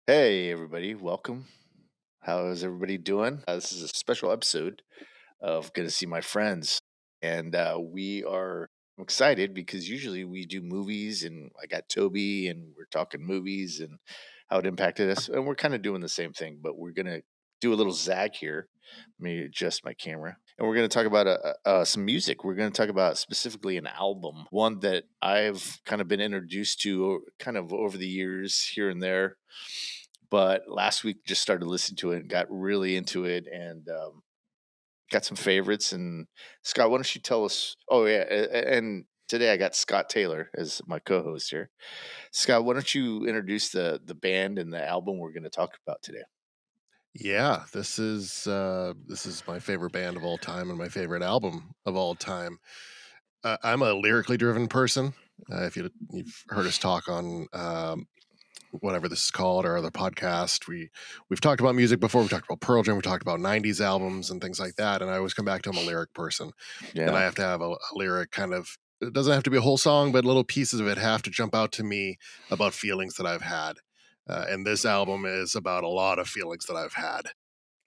Hey, everybody, welcome. How is everybody doing? This is a special episode of Gonna See My Friends. And I'm excited because usually we do movies, and I got Toby, and we're talking movies and how it impacted us. And we're kind of doing the same thing, but we're going to do a little zag here. Let me adjust my camera. And we're going to talk about some music. We're going to talk about specifically an album, one that I've kind of been introduced to kind of over the years here and there, but last week just started listening to it and got really into it, and got some favorites. And Scott, why don't you tell us? Oh yeah, and today I got Scott Taylor as my co-host here. Scott, why don't you introduce the band and the album we're going to talk about today? Yeah, this is my favorite band of all time and my favorite album of all time. I'm a lyrically driven person. If you've heard us talk on whatever this is called or other podcast, we've talked about music before. We talked about Pearl Jam. We talked about '90s albums and things like that. And I always come back to I'm a lyric person, and Yeah, I have to have a lyric kind of. It doesn't have to be a whole song, but little pieces of it have to jump out to me about feelings that I've had. And this album is about a lot of feelings that I've had,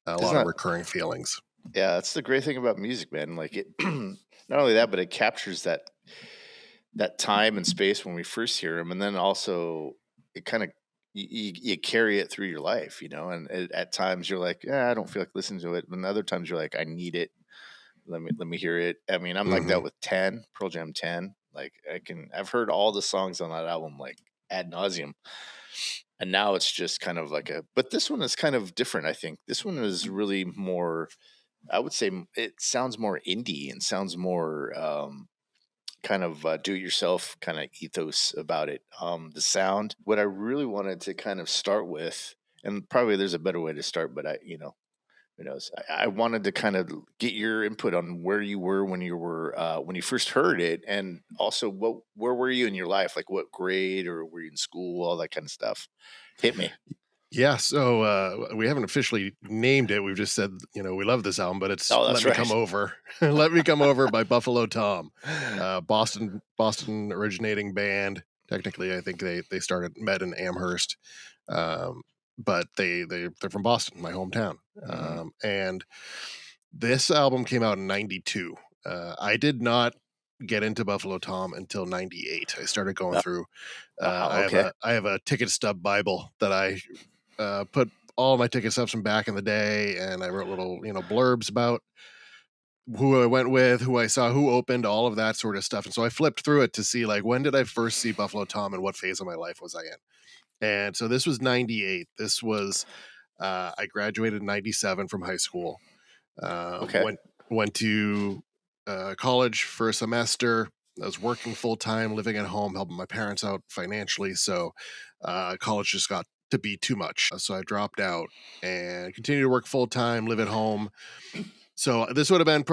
a it's lot of not. recurring feelings. Yeah, that's the great thing about music, man. Like it, not only that, but it captures that time and space when we first hear them, and then also it kind of you carry it through your life, and at times you're like, yeah, I don't feel like listening to it, and other times you're like, I need it. Let me hear it. I mean, I'm like that Mhm. with 10 Pearl Jam 10. Like I've heard all the songs on that album like ad nauseum, and now it's just kind of like but this one is kind of different. I think this one is really more, I would say, it sounds more indie and sounds more kind of do-it-yourself kind of ethos about it. The sound. What I really wanted to kind of start with, and probably there's a better way to start, but who knows? I wanted to kind of get your input on where you were when you first heard it, and also where were you in your life? Like what grade, or were you in school? All that kind of stuff. Hit me. Yeah, so, we haven't officially named it, we've just said, we love this album, but it's Oh, "Let that's Me Come right. Over." "Let Me Come Over" by Buffalo Tom, Boston originating band. Technically, I think they met in Amherst, um, but they're from Boston, my hometown, Hmm. and this album came out in '92. I did not get into Buffalo Tom until '98. I started going through, Wow. I have Okay. a ticket stub Bible that I put all my ticket stubs from back in the day, and I wrote little, blurbs about who I went with, who I saw, who opened, all of that sort of stuff. And so I flipped through it to see like when did I first see Buffalo Tom and what phase of my life was I in. And so this was '98. This was I graduated in '97 from high school. Okay. Went to college for a semester. I was working full time, living at home, helping my parents out financially. So college just got to be too much. So I dropped out and continued to work full time, live at home. So this would have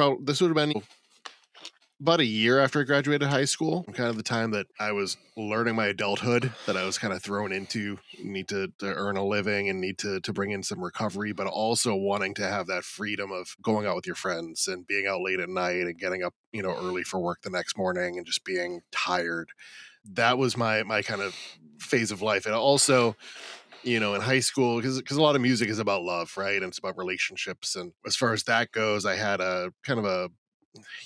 been about a year after I graduated high school, kind of the time that I was learning my adulthood, that I was kind of thrown into need to earn a living and need to bring in some recovery, but also wanting to have that freedom of going out with your friends and being out late at night and getting up, early for work the next morning and just being tired. That was my kind of phase of life. And also, in high school, because a lot of music is about love, right? And it's about relationships. And as far as that goes, I had a kind of a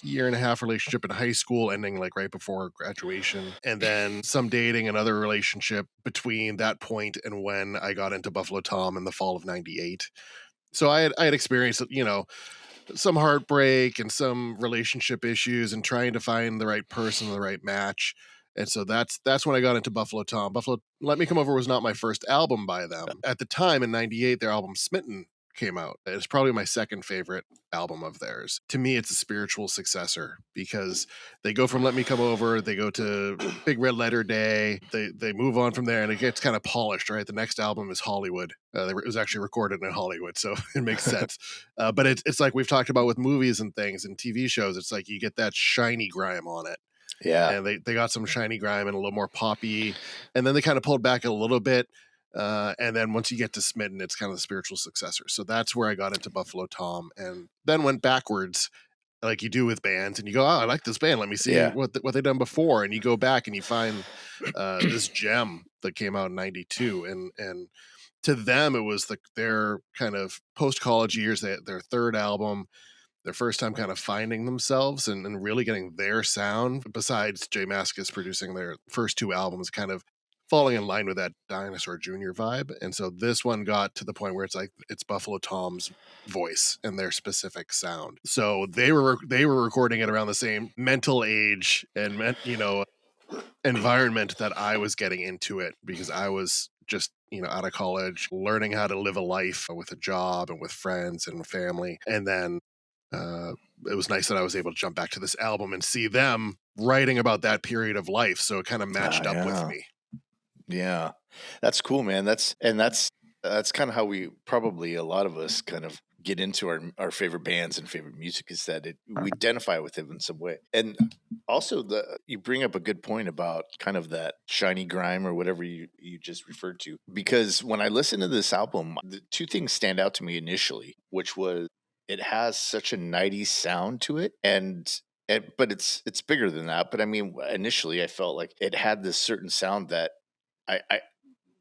year and a half relationship in high school ending like right before graduation, and then some dating, another relationship between that point and when I got into Buffalo Tom in the fall of '98. So I had experienced, some heartbreak and some relationship issues and trying to find the right person, the right match. And so that's when I got into Buffalo Tom. Buffalo Let Me Come Over was not my first album by them. At the time in '98, their album Smitten came out. It's probably my second favorite album of theirs. To me, it's a spiritual successor because they go from Let Me Come Over, they go to Big Red Letter Day, they move on from there and it gets kind of polished, right? The next album is Hollywood. It was actually recorded in Hollywood, so it makes sense. But it's like we've talked about with movies and things and TV shows. It's like you get that shiny grime on it, Yeah. and they got some shiny grime and a little more poppy, and then they kind of pulled back a little bit. And then once you get to Smitten, it's kind of the spiritual successor. So that's where I got into Buffalo Tom, and then went backwards like you do with bands, and you go, "Oh, I like this band. Let me see Yeah. what they've done before." And you go back and you find this gem that came out in '92, and to them, it was their kind of post college years, their third album, their first time kind of finding themselves and really getting their sound. Besides Jay Mascis producing their first two albums, kind of falling in line with that Dinosaur Jr. vibe. And so this one got to the point where it's like it's Buffalo Tom's voice and their specific sound. So they were recording it around the same mental age and environment that I was getting into it, because I was just, out of college, learning how to live a life with a job and with friends and family. And then uh, it was nice that I was able to jump back to this album and see them writing about that period of life. So it kind of Ah, matched up with yeah. me. Yeah. That's cool, man. That's kind of how we probably a lot of us kind of get into our favorite bands and favorite music is that we identify with it in some way. And also the you bring up a good point about kind of that shiny grime or whatever you just referred to. Because when I listen to this album, the two things stand out to me initially, which was it has such a 90s sound to it but it's bigger than that. But I mean, initially, I felt like it had this certain sound that I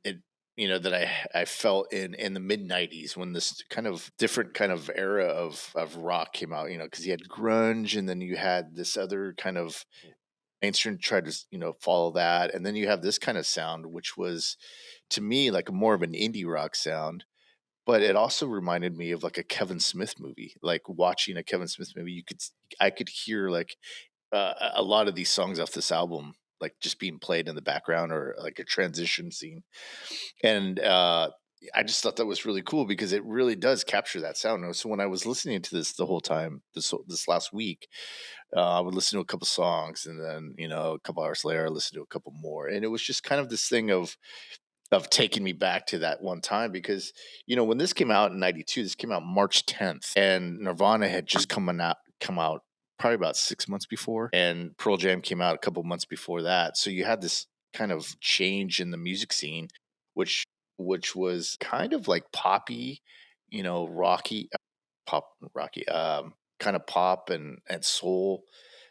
it that I felt in the mid '90s when this kind of different kind of era of rock came out. Because you had grunge, and then you had this other kind of mainstream tried to follow that, and then you have this kind of sound, which was to me like more of an indie rock sound. But it also reminded me of like a Kevin Smith movie. Like watching a Kevin Smith movie, I could hear like a lot of these songs off this album like just being played in the background or like a transition scene. And I just thought that was really cool because it really does capture that sound. So when I was listening to this the whole time this last week, I would listen to a couple songs, and then a couple hours later I listened to a couple more, and it was just kind of this thing of taking me back to that one time. Because when this came out in '92, this came out March 10th, and Nirvana had just come out probably about 6 months before, and Pearl Jam came out a couple months before that. So you had this kind of change in the music scene, which which was kind of like poppy, rocky, rocky, kind of pop and soul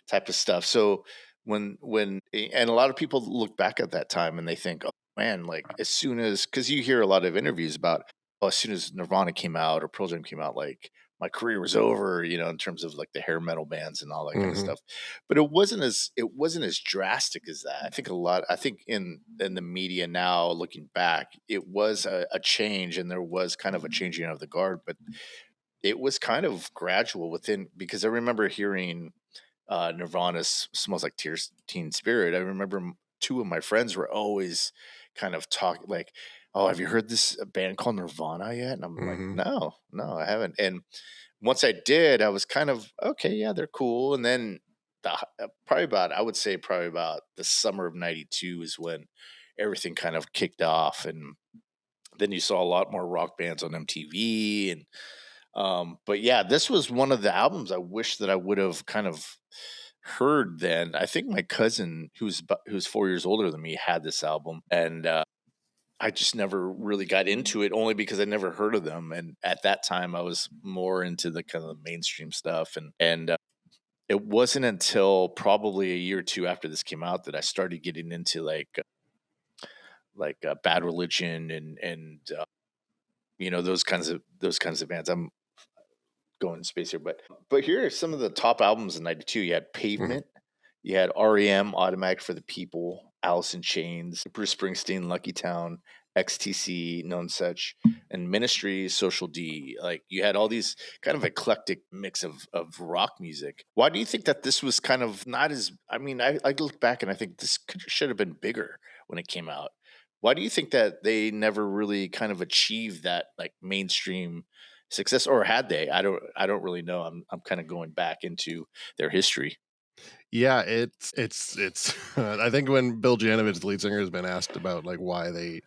type of stuff. So and a lot of people look back at that time and they think, oh man, like as soon as because you hear a lot of interviews about, oh, as soon as Nirvana came out or Pearl Jam came out, like my career was over, in terms of like the hair metal bands and all that kind of Hmm. stuff. But it wasn't as drastic as that. I think in the media now looking back, it was a change, and there was kind of a changing of the guard, but it was kind of gradual within, because I remember hearing Nirvana's "Smells Like Teen Spirit." I remember two of my friends were always kind of talking like, "Oh, have you heard this band called Nirvana yet?" And I'm like, Hmm. "No, no, I haven't." And once I did, I was kind of okay, yeah, they're cool. And then I would say probably about the summer of '92 is when everything kind of kicked off, and then you saw a lot more rock bands on MTV. And but yeah, this was one of the albums I wish that I would have kind of heard then. I think my cousin, who's 4 years older than me, had this album, and I just never really got into it, only because I never heard of them. And at that time, I was more into the kind of mainstream stuff, and it wasn't until probably a year or two after this came out that I started getting into like Bad Religion and those kinds of bands. I'm going to space here, but here are some of the top albums in '92. You had Hmm. Pavement, you had REM, Automatic for the People, Alice in Chains, Bruce Springsteen, Lucky Town, XTC, Known Such, and Ministry, Social D. Like you had all these kind of eclectic mix of rock music. Why do you think that this was kind of not as? I mean, I look back and I think this should have been bigger when it came out. Why do you think that they never really kind of achieved that like mainstream success, or had they? I don't really know. I'm kind of going back into their history. Yeah, it's. I think when Bill Janovich, the lead singer, has been asked about like why they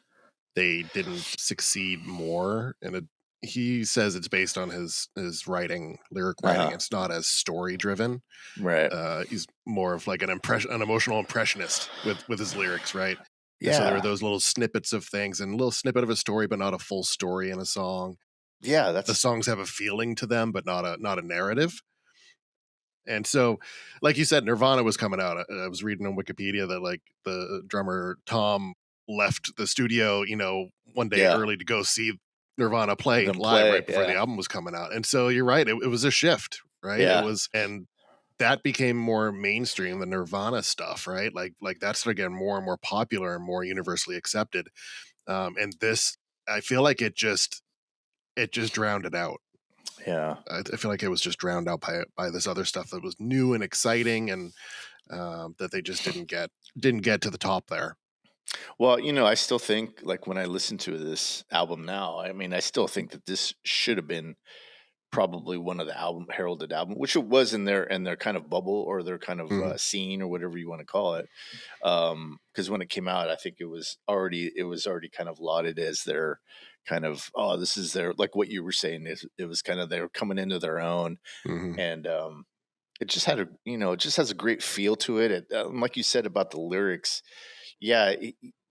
didn't succeed more, and he says it's based on his writing, lyric writing. Uh-huh. It's not as story driven. Right. He's more of like an emotional impressionist with his lyrics, right? And so there were Yeah. those little snippets of things and a little snippet of a story, but not a full story in a song. Yeah, The that's songs have a feeling to them, but not a narrative. And so, like you said, Nirvana was coming out. I was reading on Wikipedia that like the drummer Tom left the studio, one day Yeah. early to go see Nirvana play Them live play. right before the Yeah. album was coming out. And so you're right, it was a shift, right? It Yeah. was, and that became more mainstream, the Nirvana stuff, right? Like that started getting more and more popular and more universally accepted. And this, I feel like it just drowned it out. Yeah. I feel like it was just drowned out by this other stuff that was new and exciting, and that they just didn't get to the top there. Well, I still think like when I listen to this album now, I mean, I still think that this should have been probably one of the heralded album, which it was in their kind of bubble or their kind of Mhm, scene or whatever you want to call it. Because when it came out, I think it was already kind of lauded as their kind of, oh, this is their, like what you were saying, it was kind of they're coming into their own. mhm, And it just had it just has a great feel to it. Like you said about the lyrics, yeah,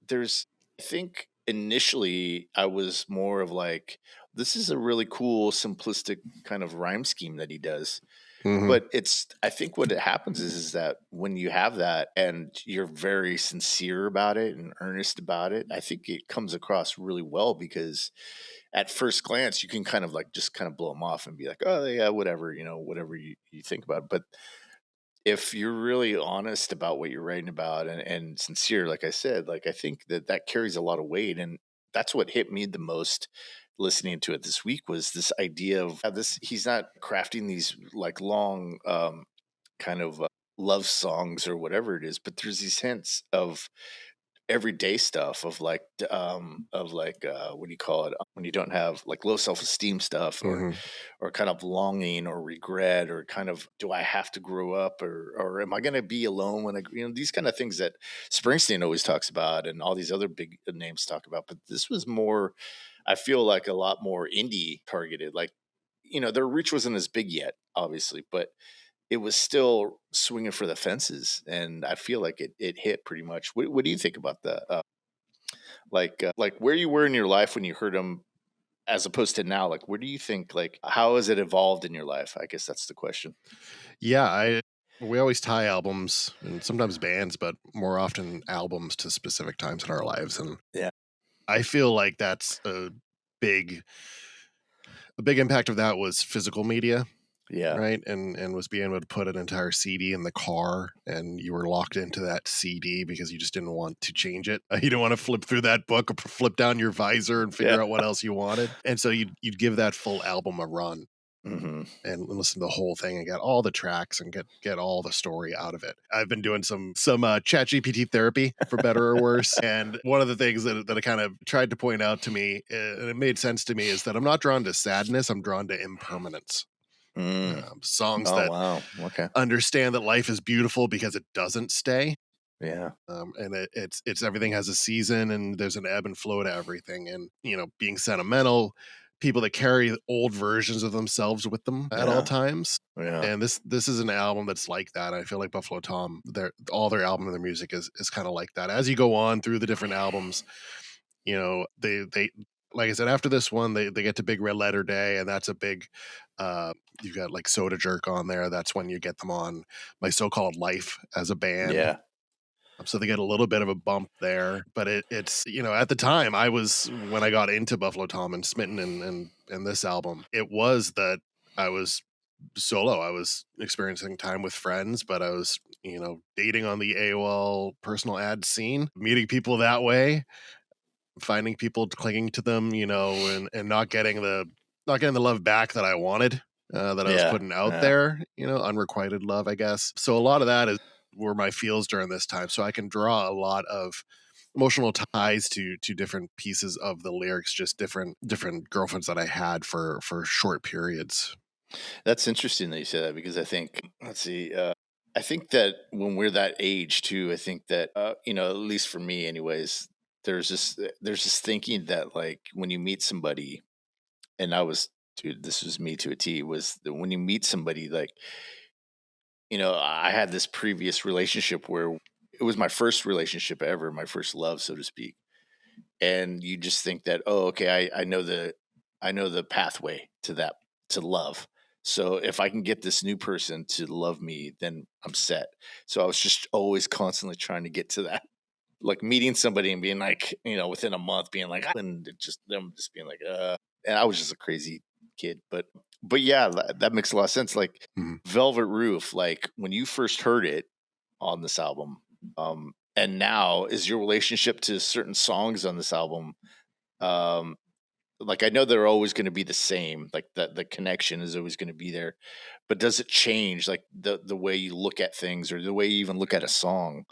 there's, I think initially I was more of like, this is a really cool, simplistic kind of rhyme scheme that he does. mhm, But I think what it happens is that when you have that and you're very sincere about it and earnest about it, I think it comes across really well because at first glance, you can kind of like just kind of blow them off and be like, oh, yeah, whatever, whatever you think about it. But if you're really honest about what you're writing about and sincere, like I said, like I think that carries a lot of weight. And that's what hit me the most listening to it this week was this idea of how this, he's not crafting these like long, kind of love songs or whatever it is, but there's these hints of everyday stuff of like what do you call it, when you don't have like low self-esteem stuff mhm, or kind of longing or regret or kind of, do I have to grow up or am I going to be alone when I, these kind of things that Springsteen always talks about and all these other big names talk about. But this was more, I feel like a lot more indie targeted. Like, their reach wasn't as big yet, obviously, but it was still swinging for the fences, and I feel like it hit pretty much. What do you think about that? Like where you were in your life when you heard them, as opposed to now. Like, where do you think, like, how has it evolved in your life? I guess that's the question. yeah, I we always tie albums and sometimes bands, but more often albums to specific times in our lives, and Yeah, I feel like that's big a big impact of that was physical media, yeah, right? And was being able to put an entire CD in the car, and you were locked into that CD because you just didn't want to change it. You didn't want to flip through that book or flip down your visor and yeah. figure out what else you wanted. And so you'd give that full album a run Hmm. and listen to the whole thing and get all the tracks and get all the story out of it. I've been doing some chat GPT therapy, for better or worse. And one of the things that I kind of tried to point out to me, and it made sense to me, is that I'm not drawn to sadness, I'm drawn to impermanence. Mm. Songs Oh that wow. Okay. understand that life is beautiful because it doesn't stay. Yeah. And it's everything has a season, and there's an ebb and flow to everything. And being sentimental, people that carry old versions of themselves with them at all Yeah. times. Yeah. And this is an album that's like that. I feel like Buffalo Tom, all their album and their music is kind of like that. As you go on through the different albums, they like I said, after this one, they get to Big Red Letter Day, and that's a big. You've got like Soda Jerk on there. That's when you get them on My So-Called Life as a band. Yeah. So they get a little bit of a bump there, but it's at the time I was when I got into Buffalo Tom and smitten in this album, it was that I was solo. I was experiencing time with friends, but I was dating on the AOL personal ad scene, meeting people that way, finding people, clinging to them, and not getting the love back that I wanted, that I was Yeah. putting out Yeah. there, unrequited love, I guess. So a lot of that is were my feels during this time. So I can draw a lot of emotional ties to different pieces of the lyrics, just different girlfriends that I had for short periods. That's interesting that you say that because I think, let's see, I think that when we're that age too, I think that, at least for me, anyways, there's this thinking that like when you meet somebody, and dude, this was me to a T, was that when you meet somebody, like, I had this previous relationship where it was my first relationship ever, my first love, so to speak. And you just think that, oh, okay, I know the pathway to that, to love. So if I can get this new person to love me, then I'm set. So I was just always constantly trying to get to that. like meeting somebody and being like, within a month being like, and just them just being like, and I was just a crazy kid, but yeah, that makes a lot of sense. Like Mhm. Velvet Roof, like when you first heard it on this album, and now is your relationship to certain songs on this album, um, like I know they're always going to be the same, like the connection is always going to be there, but does it change like the way you look at things or the way you even look at a song?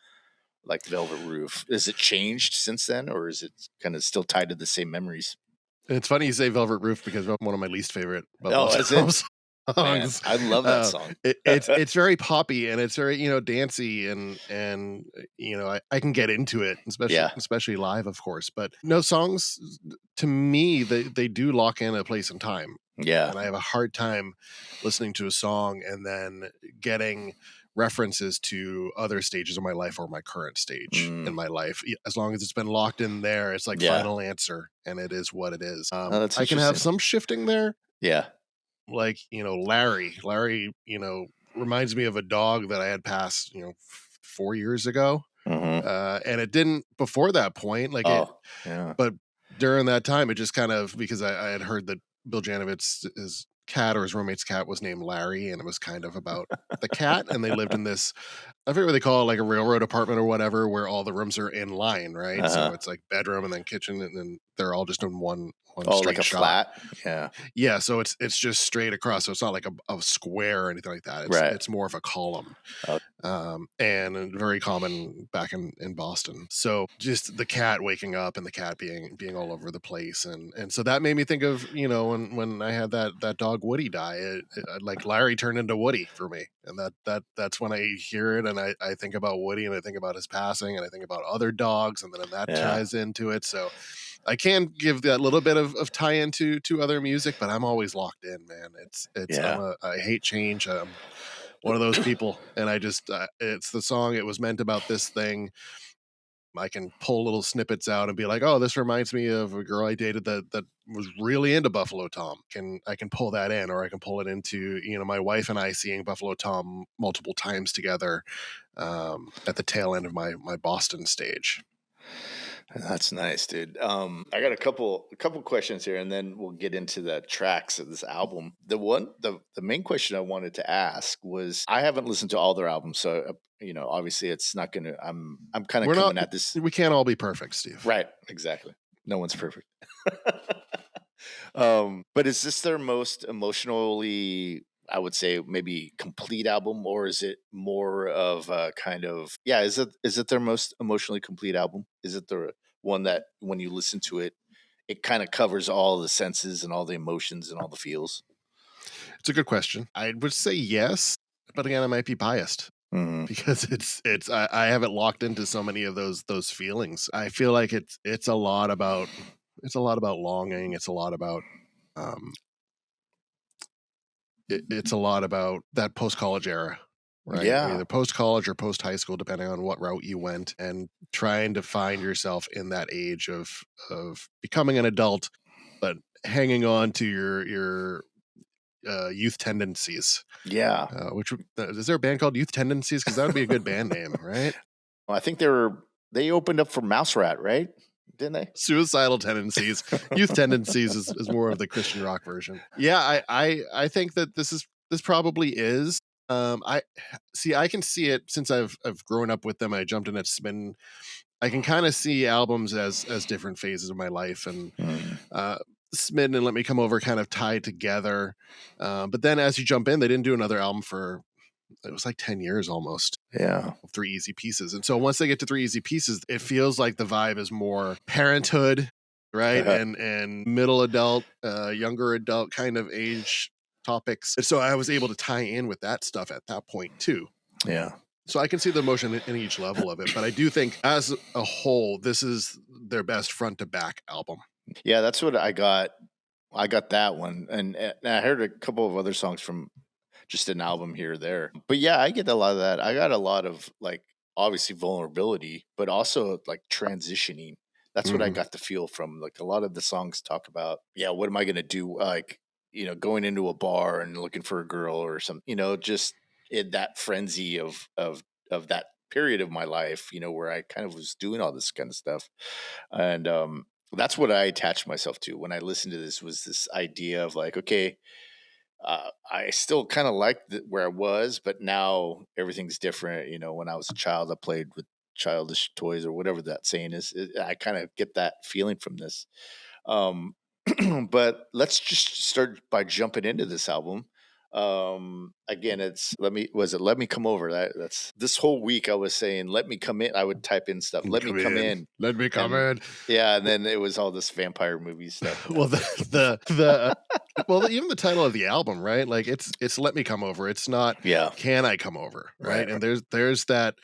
Like Velvet Roof. Has it changed since then, or is it kind of still tied to the same memories? It's funny you say Velvet Roof because one of my least favorite Buffalo Oh, is it? Tom Man, songs. I love that Uh, song. it's very poppy and it's very dancey and I can get into it, especially Yeah, especially live, of course. But no songs to me they do lock in a place and time, yeah. and I have a hard time listening to a song and then getting references to other stages of my life or my current stage in Mm, my life. As long as it's been locked in there, it's like yeah. final answer, and it is what it is. Oh, that's I can have interesting. some shifting there, Yeah. like Larry, reminds me of a dog that I had passed 4 years ago, Hmm. and it didn't before that point, like it, Oh, yeah. but during that time, it just kind of because I had heard that Bill Janovitz, his cat or his roommate's cat was named Larry, and it was kind of about the cat, and they lived in this, I forget what they call it, like a railroad apartment or whatever, where all the rooms are in line, right? Uh So huh. it's like bedroom and then kitchen, and then they're all just in one Oh, like straight a shot. flat. Yeah. Yeah, so it's just straight across. So it's not like a square or anything like that. It's Right. it's more of a column, Oh, and very common back in Boston. So just the cat waking up and the cat being all over the place, and so that made me think of when I had that dog Woody die, like Larry turned into Woody for me, and that's when I hear it and I think about Woody and I think about his passing and I think about other dogs and then that yeah. ties into it. So I can give that little bit of tie into to other music, but I'm always locked in, man. It's Yeah. I hate change. One of those people, and I just it's the song. It was meant about this thing. I can pull little snippets out and be like, "Oh, this reminds me of a girl I dated that was really into Buffalo Tom." I can pull that in, or I can pull it into my wife and I seeing Buffalo Tom multiple times together at the tail end of my Boston stage. That's nice, dude. I got a couple questions here, and then we'll get into the tracks of this album. The main question I wanted to ask was, I haven't listened to all their albums, so obviously it's not gonna. I'm kind of We're not. coming at this We can't all be perfect, Steve. right. Exactly. No one's perfect. But is this their most emotionally, I would say, maybe complete album, or is it more of a kind of, yeah? Is it their most emotionally complete album? Is it the one that when you listen to it, it kind of covers all the senses and all the emotions and all the feels? It's a good question. I would say yes, but again, I might be biased Hmm. because I haven't locked into so many of those feelings. I feel like it's a lot about longing. It's a lot about um, it's a lot about that post college era, right? Yeah, Either post college or post high school, depending on what route you went, and trying to find yourself in that age of becoming an adult, but hanging on to your youth tendencies. yeah. Which is there a band called Youth Tendencies? Because that would be a good band name, right? Well, I think they opened up for Mouse Rat, right? Didn't they? Suicidal Tendencies. Youth Tendencies is more of the Christian rock version. Yeah, I think that this probably is. I see. I can see it since I've grown up with them. I jumped in at Spin. I can kind of see albums as different phases of my life, and Mm, uh, Smitten and Let Me Come Over kind of tied together. But then as you jump in, they didn't do another album for it was like 10 years almost. yeah. Three Easy Pieces. And so once they get to Three Easy Pieces, it feels like the vibe is more parenthood, right? And middle adult, younger adult kind of age topics. And so I was able to tie in with that stuff at that point too. Yeah. So I can see the emotion in each level of it, but I do think as a whole, this is their best front to back album. Yeah, that's what I got. I got that one, and I heard a couple of other songs from just an album here or there. But yeah, I get a lot of that. I got a lot of like obviously vulnerability, but also like transitioning. That's what I Mhm. got the feel from. Like a lot of the songs talk about, yeah, what am I gonna do? Like, going into a bar and looking for a girl or something. Just in that frenzy of that period of my life, where I kind of was doing all this kind of stuff. And that's what I attached myself to when I listened to this, was this idea of like, okay, I still kind of like where I was, but now everything's different. When I was a child, I played with childish toys or whatever that saying is. I kind of get that feeling from this. Um, but let's just start by jumping into this album. Again, it's let me come over. That's this whole week I was saying, let me come in. I would type in stuff, let me Come come in. in. Let me come And in. yeah, and then it was all this vampire movie stuff. And I Well, was the like, even the title of the album, right? Like it's "Let Me Come Over." It's not yeah, "Can I Come Over," right? right, And right. there's that.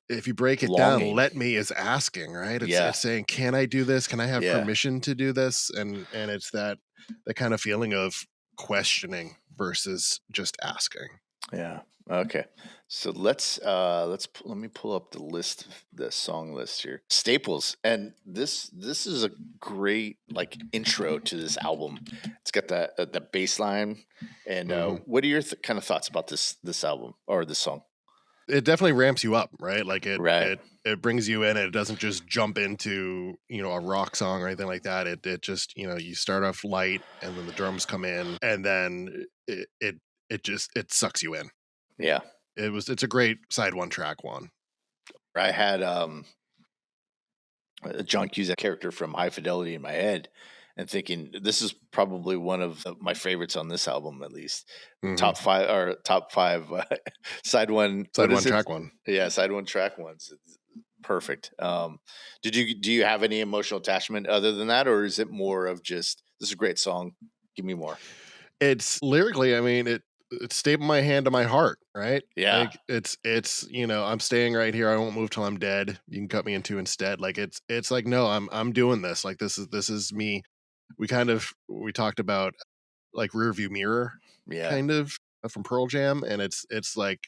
If you break it down, Longing. "Let me" is asking, right? Yeah, It's saying, "Can I do this? Can I have yeah. permission to do this?" And it's that kind of feeling of questioning versus just asking. Yeah. Okay. So let me pull up the list of the song list here. Staples. And this is a great like intro to this album. It's got the bass line. And Mhm. what are your kind of thoughts about this album or this song? It definitely ramps you up, right? Like Right. it brings you in and it doesn't just jump into, a rock song or anything like that. It just, you start off light and then the drums come in and then it sucks you in. Yeah. It's a great side one track one. I had a John Cusack character from High Fidelity in my head, and thinking this is probably one of my favorites on this album, at least Mhm. top five side one. Side What one is it? track one. Yeah, side one track ones. It's perfect. Do you have any emotional attachment other than that, or is it more of just this is a great song? Give me more. It's lyrically, I mean, it's stapled my hand to my heart, right? Yeah, Like I'm staying right here. I won't move till I'm dead. You can cut me in two instead. Like it's like, no, I'm doing this. Like this is me. We talked about like rear view mirror yeah, kind of from Pearl Jam, and it's like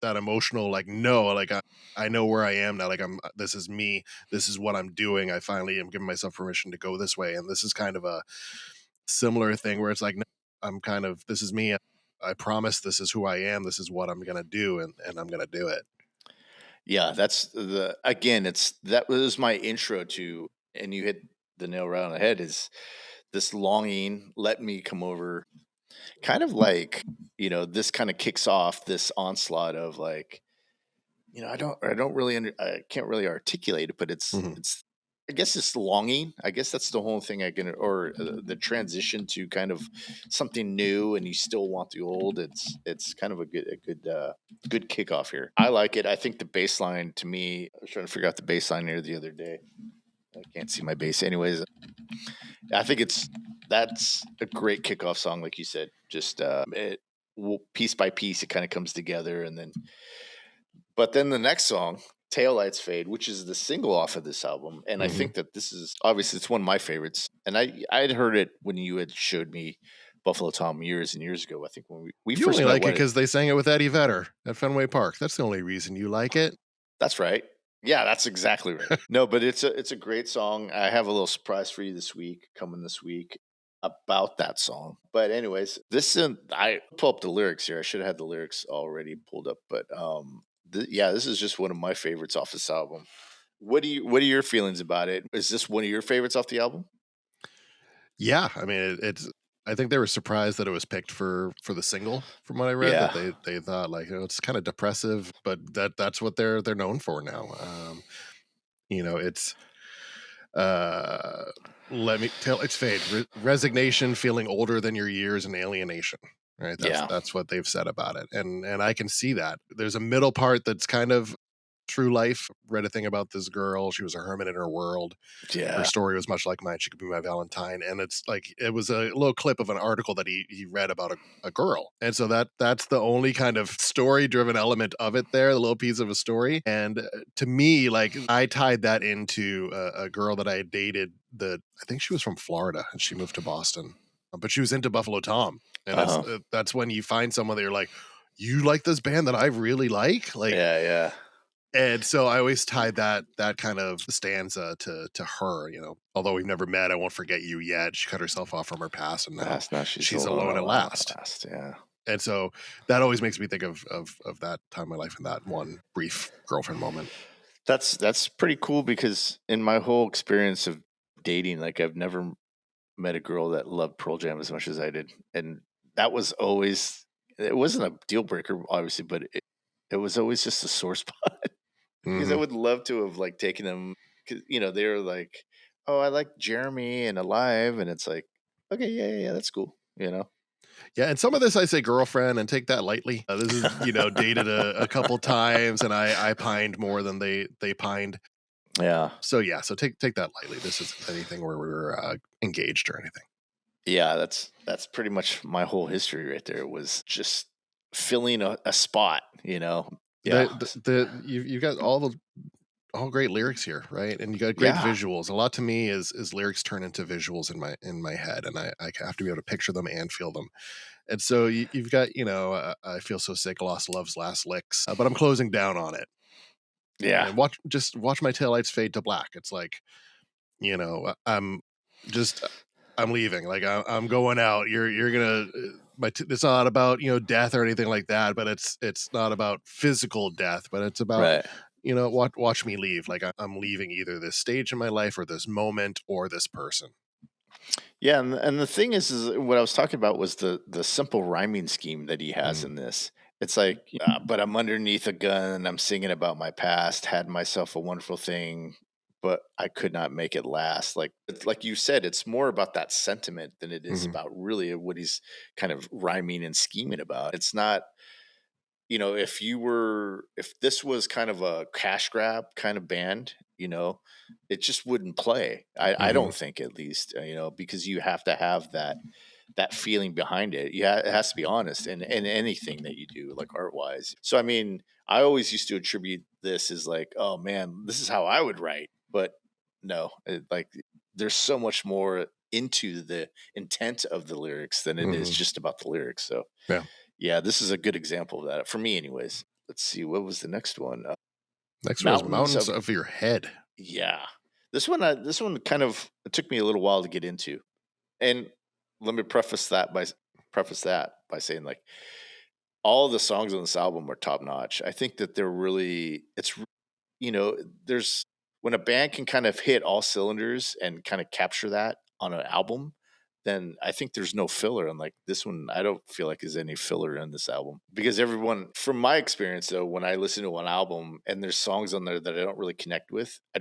that emotional, like, no, like I know where I am now. Like this is me. This is what I'm doing. I finally am giving myself permission to go this way. And this is kind of a similar thing where it's like, no, this is me. I promise this is who I am. This is what I'm gonna do, and I'm gonna do it. yeah. That's the again. It's that was my intro to, and you hit the nail right on the head. Is this longing? Let me come over. Kind of like, this kind of kicks off this onslaught of like, I don't really I can't really articulate it, but Mhm. it's I guess it's longing. I guess that's the whole thing. I can, or the transition to kind of something new, and you still want the old. It's kind of a good kickoff here. I like it. I think the bass line, to me, I was trying to figure out the bass line here the other day. I can't see my bass. Anyways, I think that's a great kickoff song, like you said. Just piece by piece, it kind of comes together, and then but then the next song, "Taillights Fade," which is the single off of this album, and I Mhm. think that this is obviously it's one of my favorites. And I had heard it when you had showed me Buffalo Tom years and years ago. I think when we You only first met. like it because they sang it with Eddie Vedder at Fenway Park. That's the only reason you like it. That's right. Yeah, that's exactly right. No, but it's a great song. I have a little surprise for you coming this week about that song. But anyways, I pull up the lyrics here. I should have had the lyrics already pulled up, but yeah, this is just one of my favorites off this album. What are your feelings about it? Is this one of your favorites off the album? Yeah, I mean, it's. I think they were surprised that it was picked for the single. From what I read, that Yeah, they thought like, it's kind of depressive, but that's what they're known for now. It's uh, let me tell it's fade resignation, feeling older than your years, and alienation. Right, yeah, that's what they've said about it, and I can see that. There's a middle part that's kind of true life. Read a thing about this girl. She was a hermit in her world. Her yeah. story was much like mine. She could be my Valentine. And it's like it was a little clip of an article that he read about a girl. And so that's the only kind of story driven element of it there, the little piece of a story. And to me, like I tied that into a girl that I had dated that I think she was from Florida and she moved to Boston. But she was into Buffalo Tom. And Uh-huh. that's when you find someone that you're like, you like this band that I really like, Yeah, yeah. and so I always tied that kind of stanza to her, Although we've never met, I won't forget you yet. She cut herself off from her past, and now Now she's she's alone alone at at long last. last. Yeah. And so that always makes me think of that time of my life and that one brief girlfriend moment. That's pretty cool because in my whole experience of dating, like I've never met a girl that loved Pearl Jam as much as I did, and that was always it wasn't a deal breaker, obviously, but it was always just a sore spot because I Hmm. would love to have like taken them because they were like, oh, I like Jeremy and Alive, and it's like, okay, yeah, yeah, yeah, that's cool, Yeah, and some of this I say girlfriend and take that lightly. This is dated a couple times, and I pined more than they pined. Yeah, So yeah, so take that lightly. This isn't anything where we were engaged or anything. yeah, that's pretty much my whole history right there. It was just filling a spot. Yeah, You've got all great lyrics here, right? And you got great yeah, visuals. A lot to me is lyrics turn into visuals in my head, and I have to be able to picture them and feel them. And so you've got I feel so sick, lost love's last licks, but I'm closing down on it. yeah, And watch my taillights fade to black. It's like I'm just I'm leaving. Like I'm going out. You're gonna it's not about death or anything like that, but it's not about physical death, but it's about right. watch me leave. Like I'm leaving either this stage in my life or this moment or this person. Yeah, and the thing is what I was talking about was the simple rhyming scheme that he has Mm, in this. It's like, but I'm underneath a gun. I'm singing about my past. Had myself a wonderful thing, but I could not make it last. Like it's like you said, it's more about that sentiment than it is mhm, about really what he's kind of rhyming and scheming about. It's not if this was kind of a cash grab kind of band, it just wouldn't play. I mhm, don't think, at least, because you have to have that feeling behind it. Yeah, it has to be honest in anything that you do, like art wise. So I mean, I always used to attribute this as like, oh man, this is how I would write. But no, like there's so much more into the intent of the lyrics than it is mhm. just about the lyrics. So Yeah. yeah, this is a good example of that for me, anyways. Let's see, what was the next one? Next one is Mountains mountains of of your head. Yeah. This one kind of it took me a little while to get into, and let me preface that by saying like all the songs on this album are top notch. I think that they're really you know, there's when a band can kind of hit all cylinders and kind of capture that on an album, then I think there's no filler. And like this one, I don't feel like there's any filler in this album because everyone, from my experience though, when I listen to one album and there's songs on there that I don't really connect with, I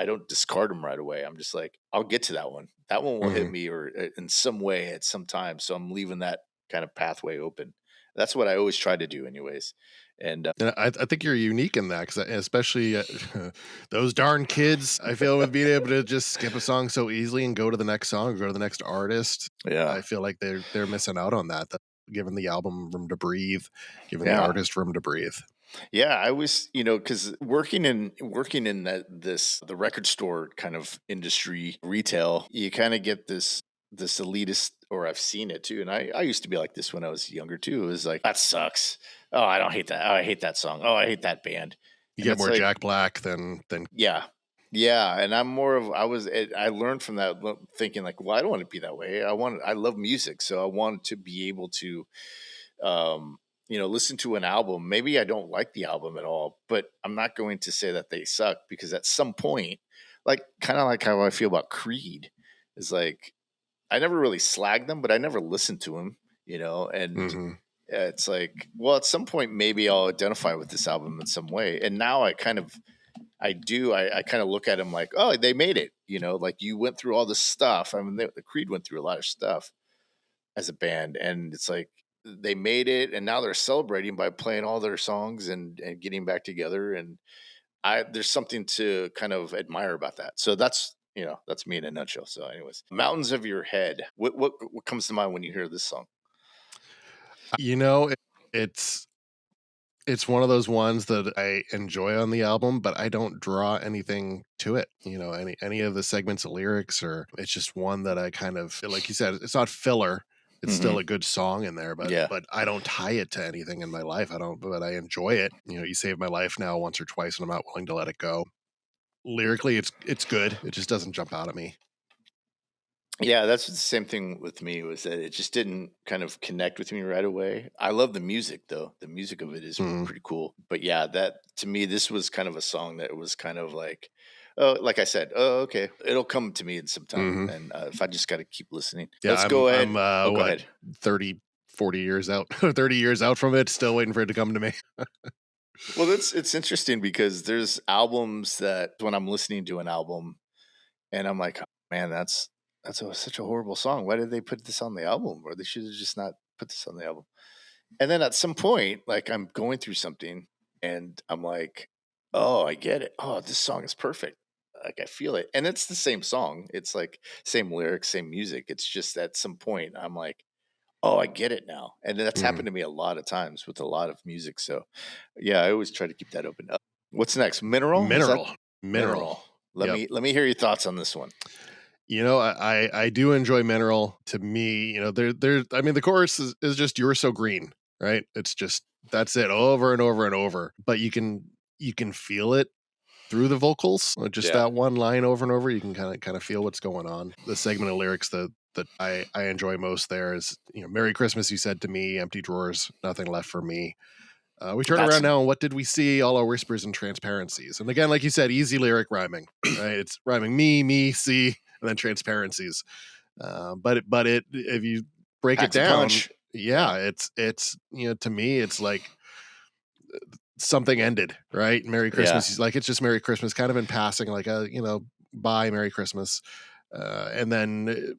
don't discard them right away. I'm just like, I'll get to that one. That one will hit Mhm. me or in some way at some time. So I'm leaving that kind of pathway open. That's what I always try to do, anyways. And And I think you're unique in that, because especially those darn kids, I feel, with being able to just skip a song so easily and go to the next song or go to the next artist. yeah, I feel like they're missing out on that, giving the album room to breathe, giving the yeah. artist room to breathe. Yeah, I was, because working in the record store kind of industry, retail, you kind of get this elitist, or I've seen it too, and I used to be like this when I was younger too. It was like that sucks. Oh, I don't hate that. Oh, I hate that song. Oh, I hate that band. You And get it's more like, Jack Black than yeah, yeah, and I'm more of I learned from that, thinking like, well, I don't want to be that way. I love music, so I want to be able to um, listen to an album. Maybe I don't like the album at all, but I'm not going to say that they suck because at some point, like kind of like how I feel about Creed, is like I never really slagged them, but I never listened to them, and mhm. it's like, well, at some point maybe I'll identify with this album in some way. And now I kind of look at them like, oh, they made it, like you went through all this stuff. I mean, the Creed went through a lot of stuff as a band, and it's like they made it, and now they're celebrating by playing all their songs and getting back together. And I there's something to kind of admire about that. So that's me in a nutshell. So anyways, Mountains of Your Head, what comes to mind when you hear this song? You know, it's it's one of those ones that I enjoy on the album, but I don't draw anything to it. Any of the segments of lyrics, or it's just one that I kind of, like you said, it's not filler. It's still Hmm. a good song in there, but Yeah. I don't tie it to anything in my life. I don't, but I enjoy it. You saved my life now once or twice, and I'm not willing to let it go. Lyrically, it's good. It just doesn't jump out at me. Yeah, that's the same thing with me, was that it just didn't kind of connect with me right away. I love the music though. The music of it is Mhm, pretty cool. But yeah, that to me this was kind of a song that was kind of like, oh, like I said, oh, okay, it'll come to me in some time, mhm. and if I just got to keep listening. Yeah, Let's go I'm, ahead. Oh, go what, ahead. 30, 40 years out 30 years out from it, still waiting for it to come to me. Well, that's it's interesting because there's albums that when I'm listening to an album and I'm like, "Oh, man, such a horrible song. Why did they put this on the album? Or they should have just not put this on the album." And then at some point, like I'm going through something and I'm like, "Oh, I get it. Oh, this song is perfect." Like I feel it. And it's the same song. It's like same lyrics, same music. It's just at some point I'm like, "Oh, I get it now." And that's Mhm. happened to me a lot of times with a lot of music. So, yeah, I always try to keep that open up. What's next? Mineral? Is that Mineral, Mineral. Mineral? Yep. Let me hear your thoughts on this one. I do enjoy Mineral. To me, I mean, the chorus is just "You're so green," right? It's just that's it over and over and over. But you can feel it through the vocals. Just Yeah. that one line over and over, you can kind of feel what's going on. The segment of lyrics that I enjoy most there is, "Merry Christmas, you said to me, empty drawers, nothing left for me. We turn That's around now, and what did we see? All our whispers and transparencies." And again, like you said, easy lyric rhyming, right? It's rhyming me, see, and then transparencies. But if you break it packs a down, punch. Yeah. yeah, it's to me, it's like something ended, right? Merry Yeah. Christmas. Like it's just Merry Christmas, kind of in passing, like bye, Merry Christmas, and then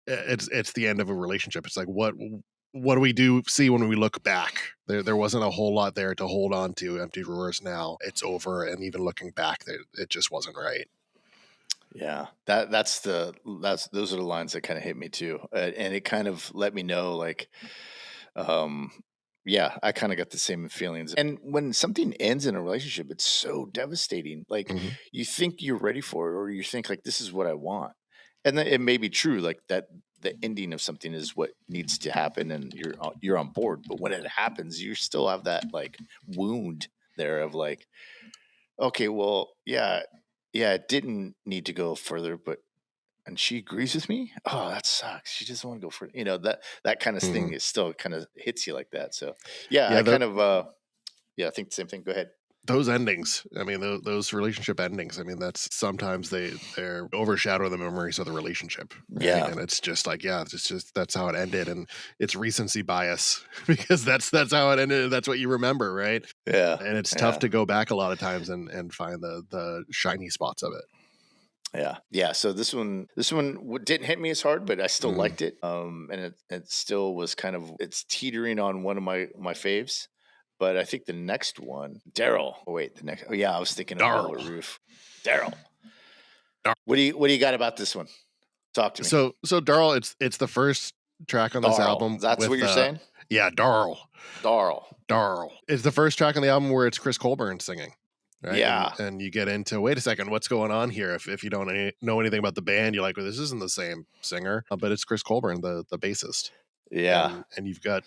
it's the end of a relationship. It's like what do we do see when we look back? There wasn't a whole lot there to hold on to. Empty drawers now. It's over, and even looking back, it just wasn't right. Yeah, that's those are the lines that kind of hit me too, and it kind of let me know like, um, yeah, I kind of got the same feelings. And when something ends in a relationship, it's so devastating. Like Mhm. you think you're ready for it, or you think like this is what I want, and then it may be true, like that the ending of something is what needs to happen, and you're on board. But when it happens, you still have that like wound there of like, okay, well, yeah, yeah, it didn't need to go further, but and she agrees with me. Oh, that sucks. She doesn't want to go for that kind of thing Mhm. is still kind of hits you like that. So yeah, Yeah, I kind of yeah, I think the same thing. Go ahead. those endings. I mean, those relationship endings. I mean, that's sometimes they're overshadow the memories of the relationship, right? Yeah, And it's just like, yeah, it's just that's how it ended, and it's recency bias because that's how it ended. That's what you remember, right? yeah, And it's tough yeah, to go back a lot of times and find the shiny spots of it. yeah, yeah. So this one didn't hit me as hard, but I still Mm. liked it. And it still was kind of it's teetering on one of my faves. But I think the next one, Daryl. Oh wait, the next. Oh yeah, I was thinking of Velvet Darl. Roof. Daryl. Dar- What do you got about this one? Talk to me. so Darl, it's the first track on this Darl. album That's what with you're saying? yeah, Darl. Darl. Darl. It's the first track on the album where it's Chris Colburn singing. Right. Yeah. And you get into wait a second, what's going on here? If you don't know anything about the band, you're like, well, this isn't the same singer, but it's Chris Colburn, the bassist. Yeah. And you've got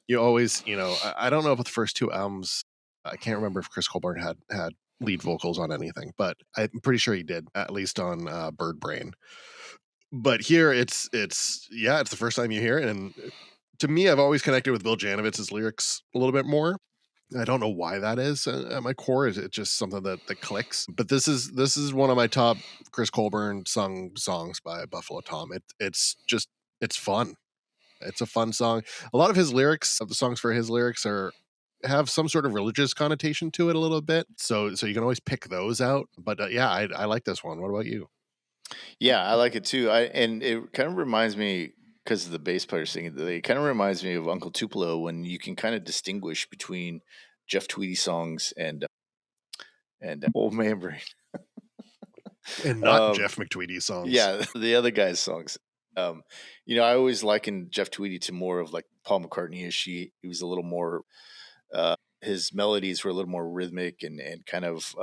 you always, I don't know about the first two albums. I can't remember if Chris Colburn had lead vocals on anything, but I'm pretty sure he did, at least on Bird Brain. But here it's the first time you hear it, and to me, I've always connected with Bill Janowitz's lyrics a little bit more. I don't know why that is. At my core, is it just something that clicks? But this is one of my top Chris Colburn sung songs by Buffalo Tom. It's fun. It's a fun song. A lot of his lyrics, of the songs for his lyrics, are have some sort of religious connotation to it a little bit. So you can always pick those out. But yeah, I like this one. What about you? Yeah, I like it too. I and it kind of reminds me because of the bass player singing. It kind of reminds me of Uncle Tupelo when you can kind of distinguish between Jeff Tweedy songs and Old Man Brain. And not Um, Jeff McTweedy songs. yeah, the other guy's songs. Um, I always likened Jeff Tweedy to more of like Paul McCartney. Is he was a little more. His melodies were a little more rhythmic and kind of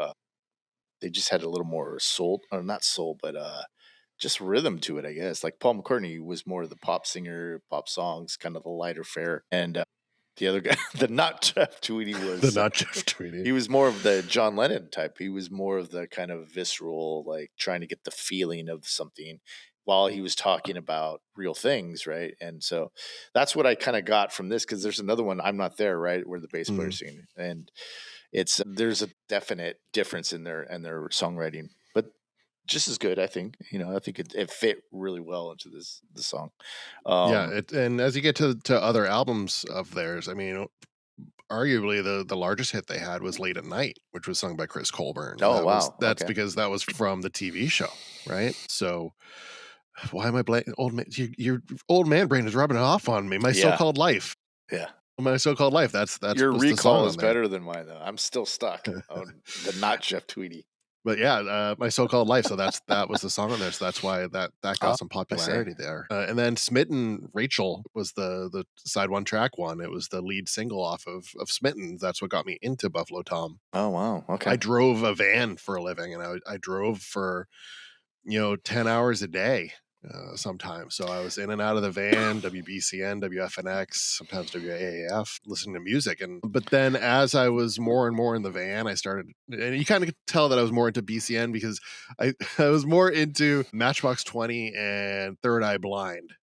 they just had a little more soul, or not soul, but just rhythm to it, I guess. Like Paul McCartney was more of the pop singer, pop songs, kind of the lighter fare, and the other guy, the not Jeff Tweedy, The was not Jeff Tweedy. he was more of the John Lennon type. He was more of the kind of visceral, like trying to get the feeling of something. while he was talking about real things, right? And so that's what I kind of got from this, because there's another one, I'm Not There, right, where the bass player Mm. singing, and it's there's a definite difference in their songwriting, but just as good, I think. I think it fit really well into this the song. Yeah, Um, and as you get to other albums of theirs, I mean, arguably the largest hit they had was "Late at Night," which was sung by Chris Colburn, and oh wow, that's okay. because that was from the TV show, right? So why am I old man? Your old man brain is rubbing off on me. My Yeah, so-called life, yeah. my so-called life. That's Your was the song recall is on there. better than mine, though. I'm still stuck on the not Jeff Tweedy. But yeah, my so-called life. So that was the song on there. So that's why that Oh, got some I see. popularity there. And then "Smitten," Rachel was the side one track one. It was the lead single off of "Smitten." That's what got me into Buffalo Tom. Oh wow, I okay. drove a van for a living, and I drove for 10 hours a day. Sometimes. So I was in and out of the van, WBCN, WFNX, sometimes WAAF, listening to music. But then as I was more and more in the van, I started, and you kind of could tell that I was more into BCN because I, I was more into Matchbox 20 and Third Eye Blind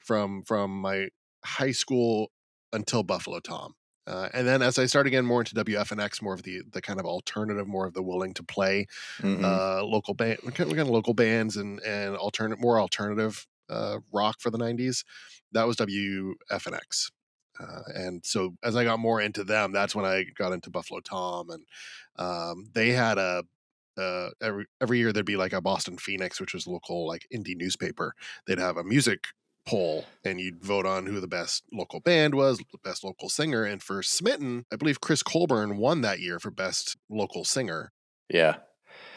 from my high school until Buffalo Tom. And then as I started getting more into WFNX, more of the kind of alternative, more of the willing to play Hmm. local band, we got local bands and more alternative rock for the '90s. That was WFNX. And so as I got more into them, that's when I got into Buffalo Tom, and they had every year there'd be like a Boston Phoenix, which was a local like indie newspaper. They'd have a music poll, and you'd vote on who the best local band was, the best local singer. And for Smitten, I believe Chris Colburn won that year for best local singer. Yeah.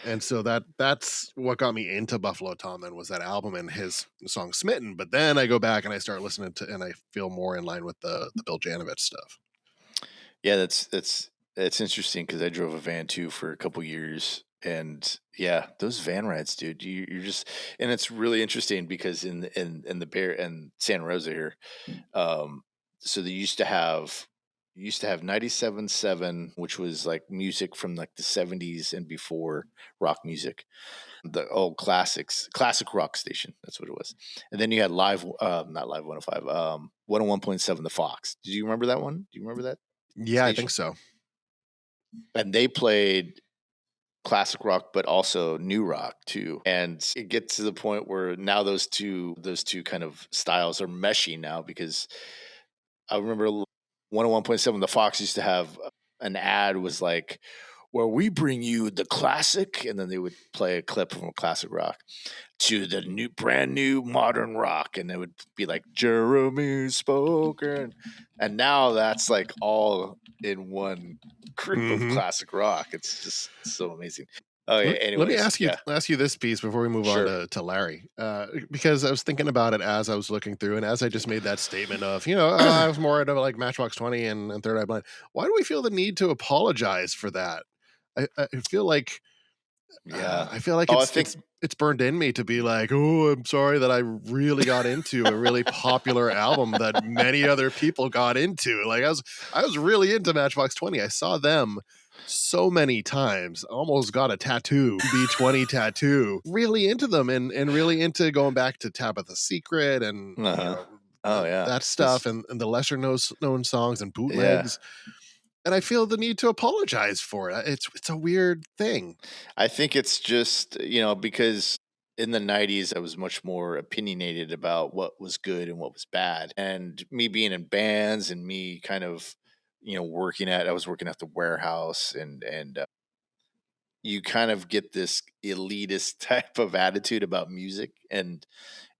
And so that's what got me into Buffalo Tom then, was that album and his song "Smitten." But then I go back and I start listening to, and I feel more in line with the Bill Janovich stuff. Yeah, that's interesting, because I drove a van too for a couple years, and yeah, those van rides, dude. You're just, and it's really interesting because in the Bear and Santa Rosa here, um, so they used to have 97.7, which was like music from like the 70s and before, rock music, the old classic rock station. That's what it was. And then you had not live 105, 101.7, the Fox. Did you remember that one? Do you remember that Yeah, I think station? so. And they played classic rock, but also new rock too. And it gets to the point where now those two kind of styles are meshing now, because I remember 101.7, the Fox used to have an ad, was like, where we bring you the classic, and then they would play a clip from a classic rock, to the brand new modern rock, and it would be like Jeremy Spoken, and now that's like all in one group of Hmm. classic rock. It's just so amazing. Okay, Let me anyways, yeah, ask you this piece before we move on sure. to Larry, because I was thinking about it as I was looking through, and as I just made that statement of, I was more into like Matchbox 20 and Third Eye Blind. Why do we feel the need to apologize for that? I feel like Yeah. I feel like Oh, I it's burned in me to be like, oh, I'm sorry that I really got into a really popular album that many other people got into. Like I was really into Matchbox 20. I saw them so many times. Almost got a tattoo, B20 tattoo. Really into them, and really into going back to Tabitha Secret and uh-huh. Oh yeah, that stuff, because and the lesser known songs and yeah, bootlegs. And I feel the need to apologize for it. It's a weird thing. I think it's just, because in the 90s, I was much more opinionated about what was good and what was bad. And me being in bands, and me kind of, I was working at the warehouse, and you kind of get this elitist type of attitude about music. And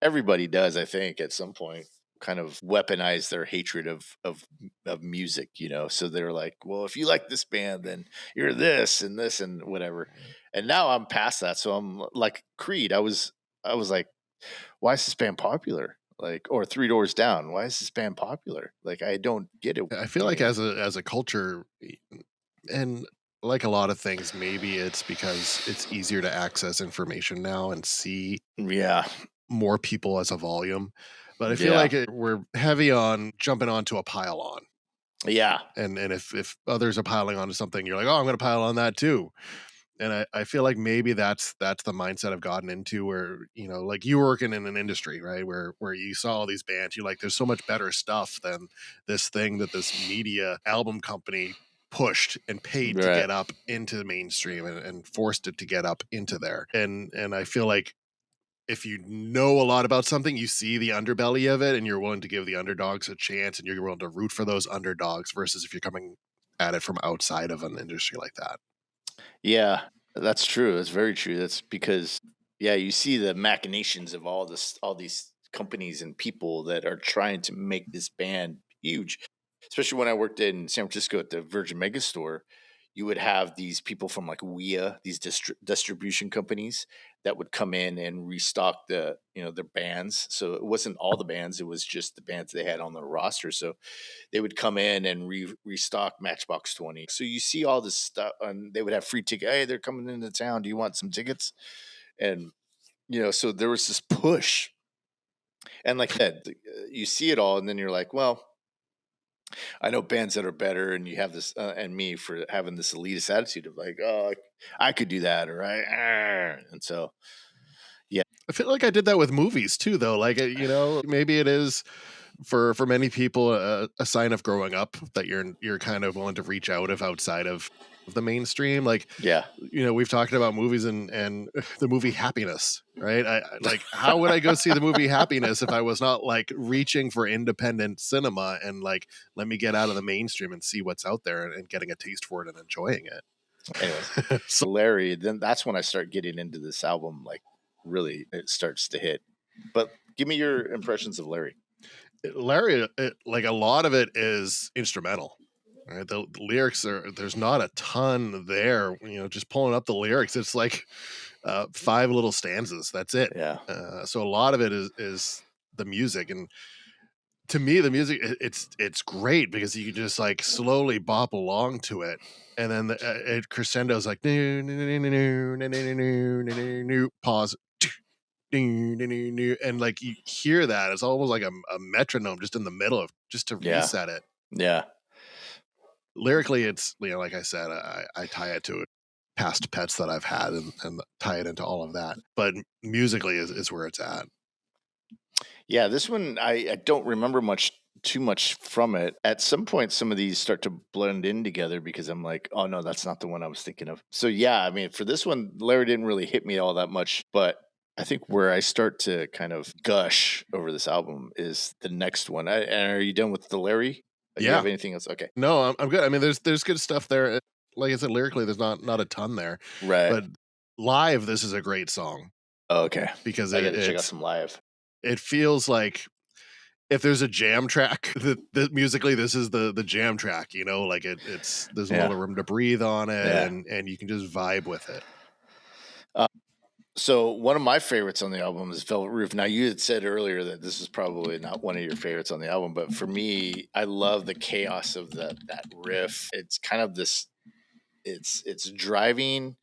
everybody does, I think, at some point, kind of weaponize their hatred of music, so they're like, well, if you like this band, then you're this and whatever. And now I'm past that, so I'm like Creed. I was like, why is this band popular? Like, or Three Doors Down, why is this band popular? Like, I don't get it I feel like as a culture, and like a lot of things, maybe it's because it's easier to access information now and see Yeah, more people as a volume. But I feel yeah, like we're heavy on jumping onto a pile on. yeah, And if others are piling onto something, you're like, oh, I'm going to pile on that too. And I feel like maybe that's the mindset I've gotten into where, like you working in an industry, right? Where you saw all these bands, you're like, there's so much better stuff than this thing that this media album company pushed and paid to Right. get up into the mainstream and forced it to get up into there. And I feel like if you know a lot about something, you see the underbelly of it and you're willing to give the underdogs a chance and you're willing to root for those underdogs versus if you're coming at it from outside of an industry like that. Yeah, that's true. That's very true. That's because, yeah, you see the machinations of all these companies and people that are trying to make this band huge. Especially when I worked in San Francisco at the Virgin Megastore, you would have these people from like WIA, these distribution companies that would come in and restock their bands. So it wasn't all the bands; it was just the bands they had on their roster. So they would come in and restock Matchbox 20. So you see all this stuff, and they would have free tickets. Hey, they're coming into town. Do you want some tickets? And so there was this push, and like I said, you see it all, and then you're like, well, I know bands that are better, and you have this, and me for having this elitist attitude of like, oh, I could do that, or and so yeah, I feel like I did that with movies too, though. Like, maybe it is for many people a sign of growing up that you're kind of willing to reach out of outside of the mainstream. Like, yeah, we've talked about movies and the movie Happiness, right? Like, how would I go see the movie Happiness if I was not like reaching for independent cinema and like let me get out of the mainstream and see what's out there and getting a taste for it and enjoying anyways, it. So Larry, then that's when I start getting into this album. Like, really, it starts to hit. But give me your impressions of Larry. Larry, like a lot of it is instrumental. Right, the lyrics there's not a ton there. Just pulling up the lyrics, it's like five little stanzas. That's it. Yeah, So a lot of it is the music, and to me, the music it's great because you can just like slowly bop along to it, and then it crescendos like new new new new new new new new new pause. And like you hear that it's almost like a metronome just in the middle of just to yeah, reset it. yeah. Lyrically, it's like I said, I tie it to past pets that I've had and tie it into all of that. But musically is where it's at. Yeah, this one I don't remember too much from it. At some point, some of these start to blend in together because I'm like, oh no, that's not the one I was thinking of. So yeah, I mean, for this one, Larry didn't really hit me all that much, but I think where I start to kind of gush over this album is the next one. And are you done with the Larry? You Yeah, have anything else? Okay, no, I'm good. I mean, there's good stuff there. Like I said, lyrically, there's not a ton there, right. but live, this is a great song Oh, okay, because I got to check out some live. it feels like if there's a jam track that musically this is the jam track, like it's there's a Yeah, little room to breathe on it yeah. and you can just vibe with it. So one of my favorites on the album is Velvet Roof. Now you had said earlier that this is probably not one of your favorites on the album, but for me, I love the chaos of that riff. It's kind of this. It's driving.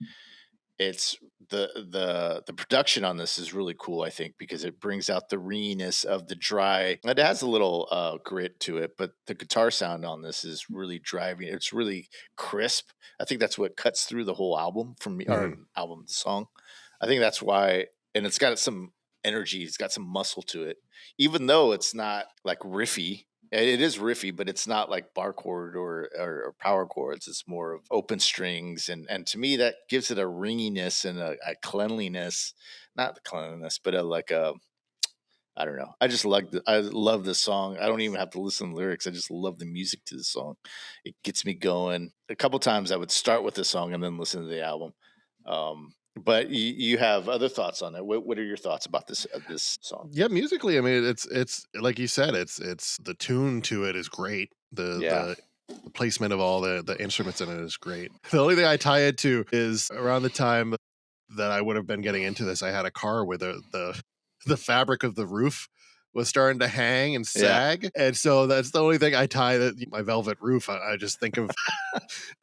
It's the production on this is really cool. I think because it brings out the reeness of the dry. It has a little grit to it, but the guitar sound on this is really driving. It's really crisp. I think that's what cuts through the whole album for me. Or Mhm. album, the song. I think that's why, and it's got some energy. It's got some muscle to it, even though it's not like riffy. It is riffy, but it's not like bar chord or power chords. It's more of open strings, and to me that gives it a ringiness and a cleanliness, not the cleanliness, but like a I don't know. I love this song. I don't even have to listen to the lyrics. I just love the music to the song. It gets me going. A couple times I would start with the song and then listen to the album. But you have other thoughts on it. What are your thoughts about this song? Yeah, musically, I mean, it's like you said, it's the tune to it is great. Yeah, The placement of all the instruments in it is great. The only thing I tie it to is around the time that I would have been getting into this, I had a car where the fabric of the roof was starting to hang and yeah, sag, and so that's the only thing I tie that my velvet roof. I just think of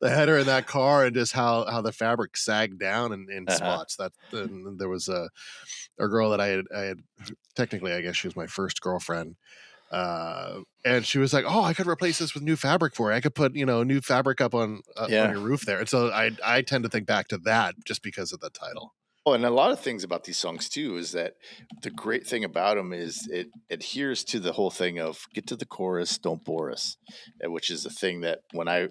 the header in that car and just how the fabric sagged down in uh-huh. spots. That and there was a girl that I had technically, I guess she was my first girlfriend. And she was like, "Oh, I could replace this with new fabric for you. I could put new fabric up on Yeah. your roof there." And so I tend to think back to that just because of the title. Oh, and a lot of things about these songs too is that the great thing about them is it adheres to the whole thing of get to the chorus, don't bore us, which is the thing that when I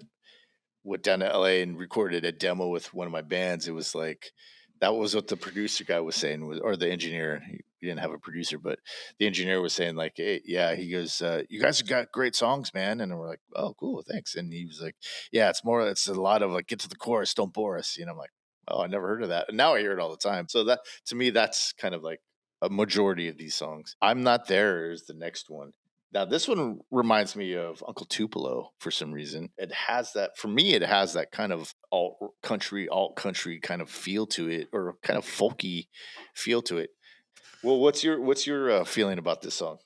went down to LA and recorded a demo with one of my bands, it was like that was what the producer guy was saying, or the engineer. He didn't have a producer, but the engineer was saying like, "Hey, yeah," he goes, "You guys have got great songs, man." And we're like, "Oh, cool, thanks." And he was like, "Yeah, it's a lot of like get to the chorus, don't bore us." I'm like, "Oh, I never heard of that," and now I hear it all the time. So that to me, that's kind of like a majority of these songs. "I'm Not There" is the next one. Now this one reminds me of Uncle Tupelo for some reason. It has that for me. It has that kind of alt country kind of feel to it, or kind of folky feel to it. Well, what's your feeling about this song?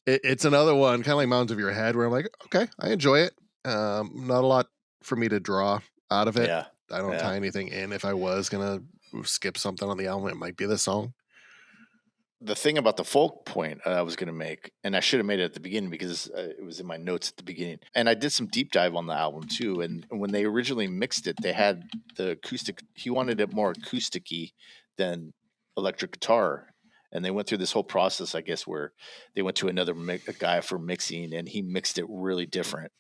It's another one, kind of like Mountains of Your Head, where I'm like, okay, I enjoy it. Not a lot for me to draw out of it. Yeah, I don't yeah. tie anything in. If I was gonna skip something on the album, it might be this song. The thing about the folk point I was going to make, and I should have made it at the beginning because it was in my notes at the beginning. And I did some deep dive on the album too. And when they originally mixed it, they had the acoustic. He wanted it more acousticy than electric guitar. And they went through this whole process, I guess, where they went to a guy for mixing, and he mixed it really different.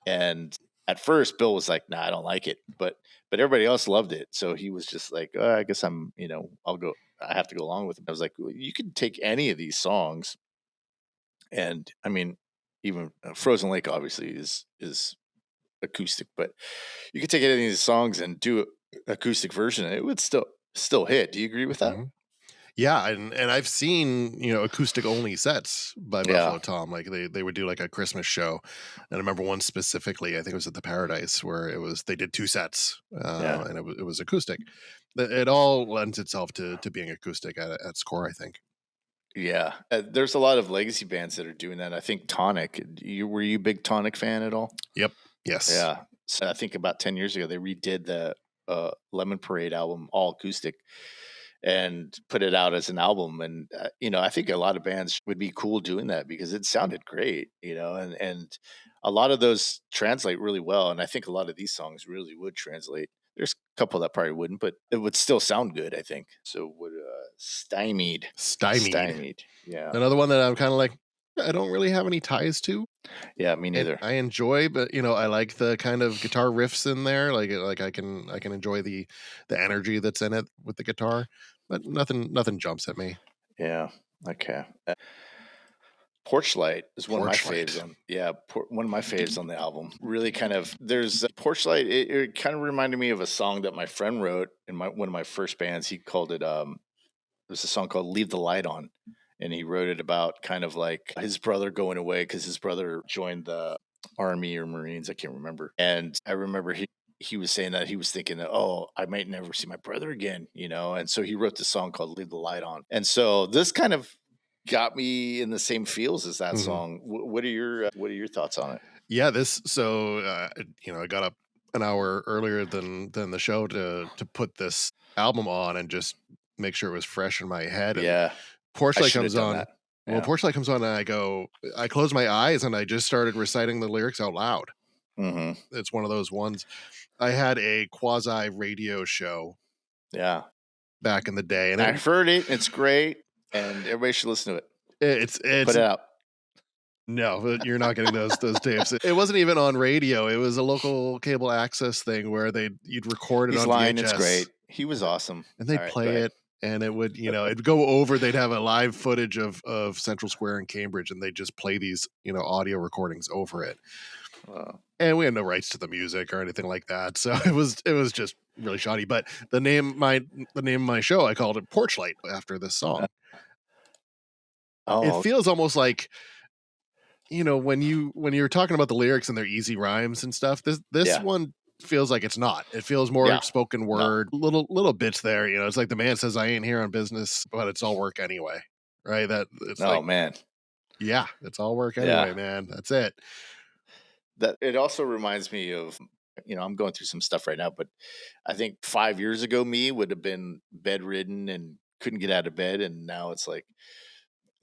And at first, Bill was like, "Nah, I don't like it," but everybody else loved it. So he was just like, I guess I'll go. I have to go along with it. I was like, well, you could take any of these songs, and I mean, even Frozen Lake obviously is acoustic, but you could take any of these songs and do an acoustic version, and it would still hit. Do you agree with that? Mhm. Yeah, and I've seen, acoustic only sets by Yeah, Buffalo Tom. Like they would do like a Christmas show. And I remember one specifically, I think it was at the Paradise, where they did two sets, yeah. and it was acoustic. It all lends itself to being acoustic at its core, I think. Yeah, there's a lot of legacy bands that are doing that. I think Tonic. Were you a big Tonic fan at all? Yep. Yes. Yeah. So I think about 10 years ago, they redid the Lemon Parade album all acoustic and put it out as an album. And, I think a lot of bands would be cool doing that because it sounded great, and a lot of those translate really well. And I think a lot of these songs really would translate. There's a couple that probably wouldn't, but it would still sound good, I think. So would Stymied. Stymied. Stymied. Yeah. Another one that I'm kind of like, I don't really have any ties to. Yeah, me And neither. I enjoy, but I like the kind of guitar riffs in there. Like I can enjoy the energy that's in it with the guitar, but nothing jumps at me. Yeah. Okay. Porch Light is one of my Porch faves light. on one of my faves on the album. Really kind of there's Porch Light, it kind of reminded me of a song that my friend wrote in my one of my first bands. He called it it was a song called Leave the Light On. And he wrote it about kind of like his brother going away because his brother joined the army or Marines, I can't remember. And I remember he was saying that he was thinking that, oh, I might never see my brother again. And so he wrote this song called Leave the Light On. And so this kind of got me in the same feels as that Mhm. song. What are your thoughts on it? Yeah, this so I got up an hour earlier than the show to put this album on and just make sure it was fresh in my head. And Yeah, Porch I Light should have comes done on. that. Well, Yeah. Porch Light comes on, and I close my eyes and I just started reciting the lyrics out loud. Hmm. It's one of those ones. I had a quasi radio show Yeah. back in the day, and I've heard it. It's great, and everybody should listen to it. it's Put it out. no, you're not getting those tapes. It wasn't even on radio. It was a local cable access thing where you'd record it He's on lying. It's VHS, great. He was awesome. and All they'd right, go play ahead. it, and it would, it'd go over. They'd have a live footage of Central Square in Cambridge, and they'd just play these, audio recordings over it. Wow. And we had no rights to the music or anything like that, so it was just really shoddy. But the name of my show, I called it Porch Light after this song. It Oh, feels almost like, when you're talking about the lyrics and their easy rhymes and stuff, this yeah. one feels like it's not. It feels more Yeah. spoken No. word, little bits there. It's like the man says, "I ain't here on business, but it's all work anyway." Right? That it's Oh like, man. yeah, it's all work Yeah. anyway, man. That's it. That it also reminds me of, I'm going through some stuff right now, but I think 5 years ago me would have been bedridden and couldn't get out of bed, and now it's like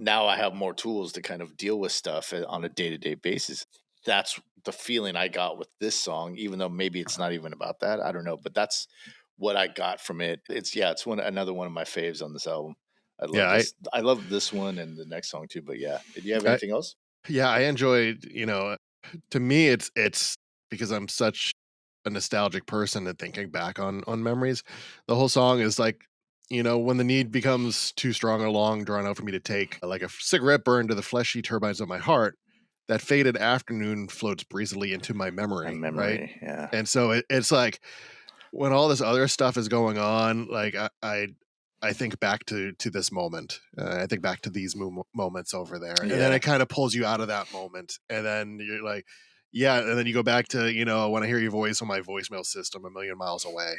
now I have more tools to kind of deal with stuff on a day-to-day basis. That's the feeling I got with this song, even though maybe it's not even about that. I don't know, but that's what I got from it. It's another one of my faves on this album. I Yeah, love this. I love this one and the next song too. But yeah, did you have I anything else? yeah, I enjoyed, to me it's because I'm such a nostalgic person and thinking back on memories. The whole song is like, when the need becomes too strong or long drawn out for me to take, like a cigarette burn to the fleshy turbines of my heart, that faded afternoon floats breezily into my My memory, right? memory, yeah, And so it's like when all this other stuff is going on, like I think back to this moment. I think back to these moments over there, and then yeah, it kind of pulls you out of that moment, and then you're like, yeah, and then you go back to when I hear your voice on my voicemail system a million miles away.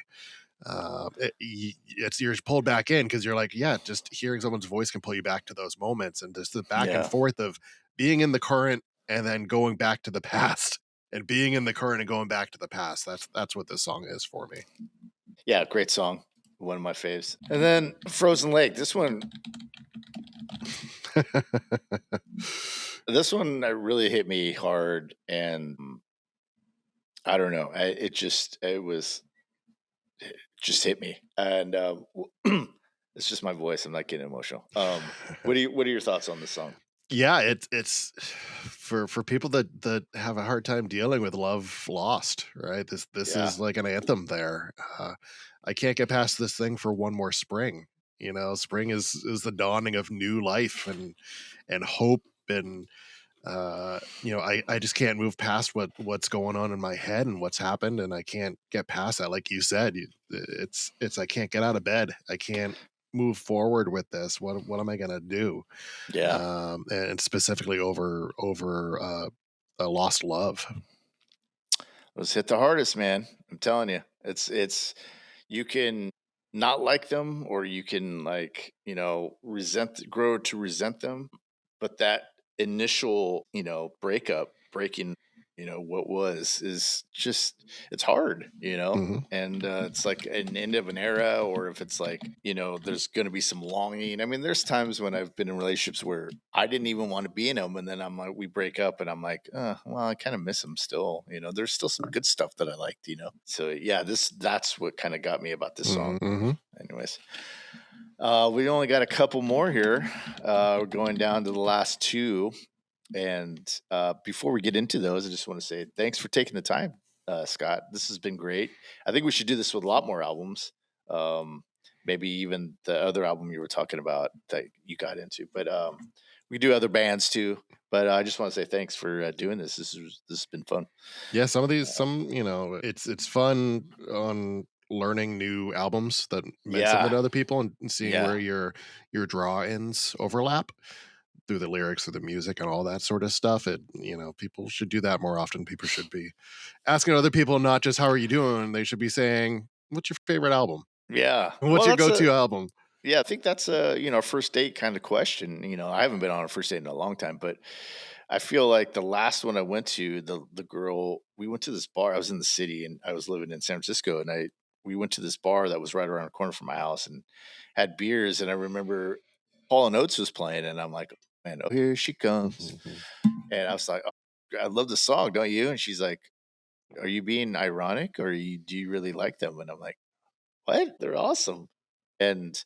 It's you're pulled back in because you're like, yeah, just hearing someone's voice can pull you back to those moments, and just the back and yeah, forth of being in the current and then going back to the past, and being in the current and going back to the past. That's what this song is for me. yeah. Great song, one of my faves. And then Frozen Lake. This one really hit me hard, and I don't know. It just hit me, and it's just my voice. I'm not getting emotional. What are your thoughts on this song? Yeah, it's for people that have a hard time dealing with love lost, right? This Yeah, is like an anthem there. I can't get past this thing for one more spring. Spring is the dawning of new life and hope, and I just can't move past what's going on in my head and what's happened, and I can't get past that. Like you said, it's I can't get out of bed. I can't move forward with this. What am I gonna do? yeah. And specifically over a lost love. It was hit the hardest, man. I'm telling you, it's you can not like them, or you can grow to resent them, but that initial breaking what was is just it's hard, Mhm. and it's like an end of an era, or if it's like there's going to be some longing. I mean, there's times when I've been in relationships where I didn't even want to be in them, and then I'm like, we break up and I'm like, well, I kind of miss them still. There's still some good stuff that I liked. So yeah, that's what kind of got me about this song. Mhm. Mhm. Anyways, we only got a couple more here. We're going down to the last two. And before we get into those, I just want to say thanks for taking the time, Scott. This has been great. I think we should do this with a lot more albums. Um, Maybe even the other album you were talking about that you got into. But we do other bands too. But I just want to say thanks for doing this. This has been fun. Yeah, some of these, it's fun on learning new albums that meant something Yeah, to other people, and seeing yeah, where your draw-ins overlap through the lyrics, through the music, and all that sort of stuff. People should do that more often. People should be asking other people not just how are you doing. They should be saying, "What's your favorite album? yeah. What's Well, your go-to album?" yeah, I think that's a first date kind of question. I haven't been on a first date in a long time, but I feel like the last one I went to, the girl, we went to this bar. I was in the city and I was living in San Francisco, and I we went to this bar that was right around the corner from my house and had beers. And I remember Paul and Oates was playing, and I'm like, man, oh, here she comes. Mhm. And I was like, oh, I love the song, don't you? And she's like, are you being ironic, or do you really like them? And I'm like, what? They're awesome. And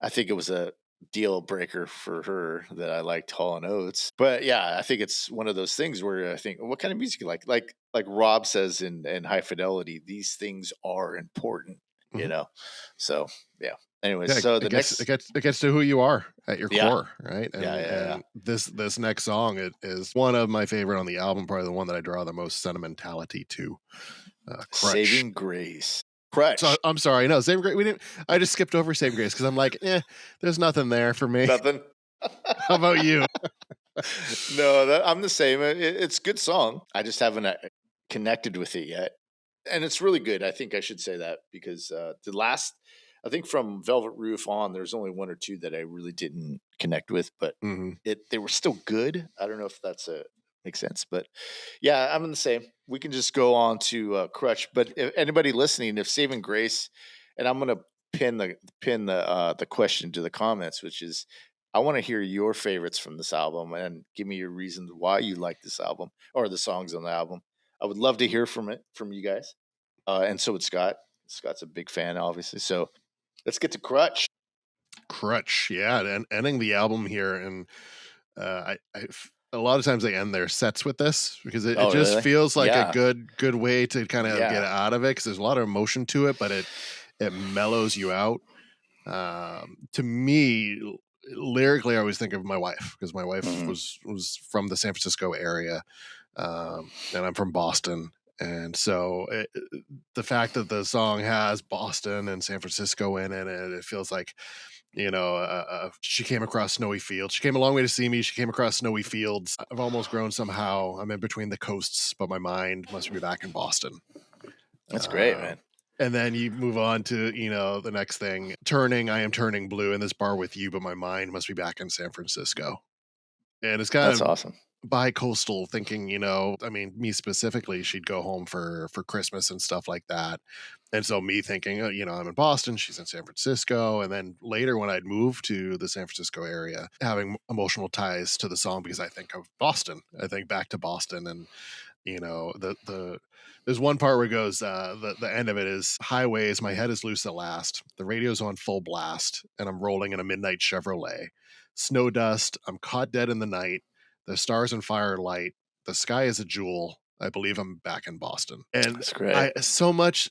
I think it was a deal breaker for her that I liked Hall and Oates. But yeah, I think it's one of those things where I think, what kind of music you like? Like Rob says in High Fidelity, these things are important, you Mhm. know. So yeah. Anyways, Yeah, so it the gets it next, gets it gets to who you are at your yeah, core, right? yeah, And yeah, yeah. and this next song, it is one of my favorite on the album, probably the one that I draw the most sentimentality to. Crutch. Saving Grace, So Crutch, I'm sorry, no, Same Grace. We didn't. I just skipped over Same Grace because I'm like, there's nothing there for me. nothing. How about you? No, I'm the same. It's a good song. I just haven't connected with it yet, and it's really good. I think I should say that because I think from Velvet Roof on, there's only one or two that I really didn't connect with, but Mhm. they were still good. I don't know if that's a makes sense, but yeah, I'm in the same. We can just go on to Crutch. But if anybody listening, if Saving Grace, and I'm gonna pin the question to the comments, which is I want to hear your favorites from this album and give me your reasons why you like this album or the songs on the album. I would love to hear from you guys. And so would Scott. Scott's a big fan, obviously. So let's get to Crutch. Crutch, yeah, and ending the album here, and a lot of times they end their sets with this because it Oh, just really? feels like a Yeah. good way to kind of get Yeah. out of it because there's a lot of emotion to it, but it mellows you out. To me, lyrically, I always think of my wife because my wife Hmm. was from the San Francisco area, and I'm from Boston. And so the fact that the song has Boston and San Francisco in it, and it feels like, she came across snowy fields. She came a long way to see me. She came across snowy fields. I've almost grown somehow. I'm in between the coasts, but my mind must be back in Boston. That's great, Uh, man. and then you move on to, the next thing. Turning, I am turning blue in this bar with you, but my mind must be back in San Francisco. And it's kind That's of awesome. bi-coastal thinking, I mean, me specifically, she'd go home for Christmas and stuff like that. And so me thinking, I'm in Boston, she's in San Francisco. And then later when I'd move to the San Francisco area, having emotional ties to the song because I think of Boston. I think back to Boston and the there's one part where it goes, the end of it is highways, my head is loose at last. The radio's on full blast, and I'm rolling in a midnight Chevrolet. Snow dust, I'm caught dead in the night. The stars and firelight. The sky is a jewel. I believe I'm back in Boston. And That's great. I so much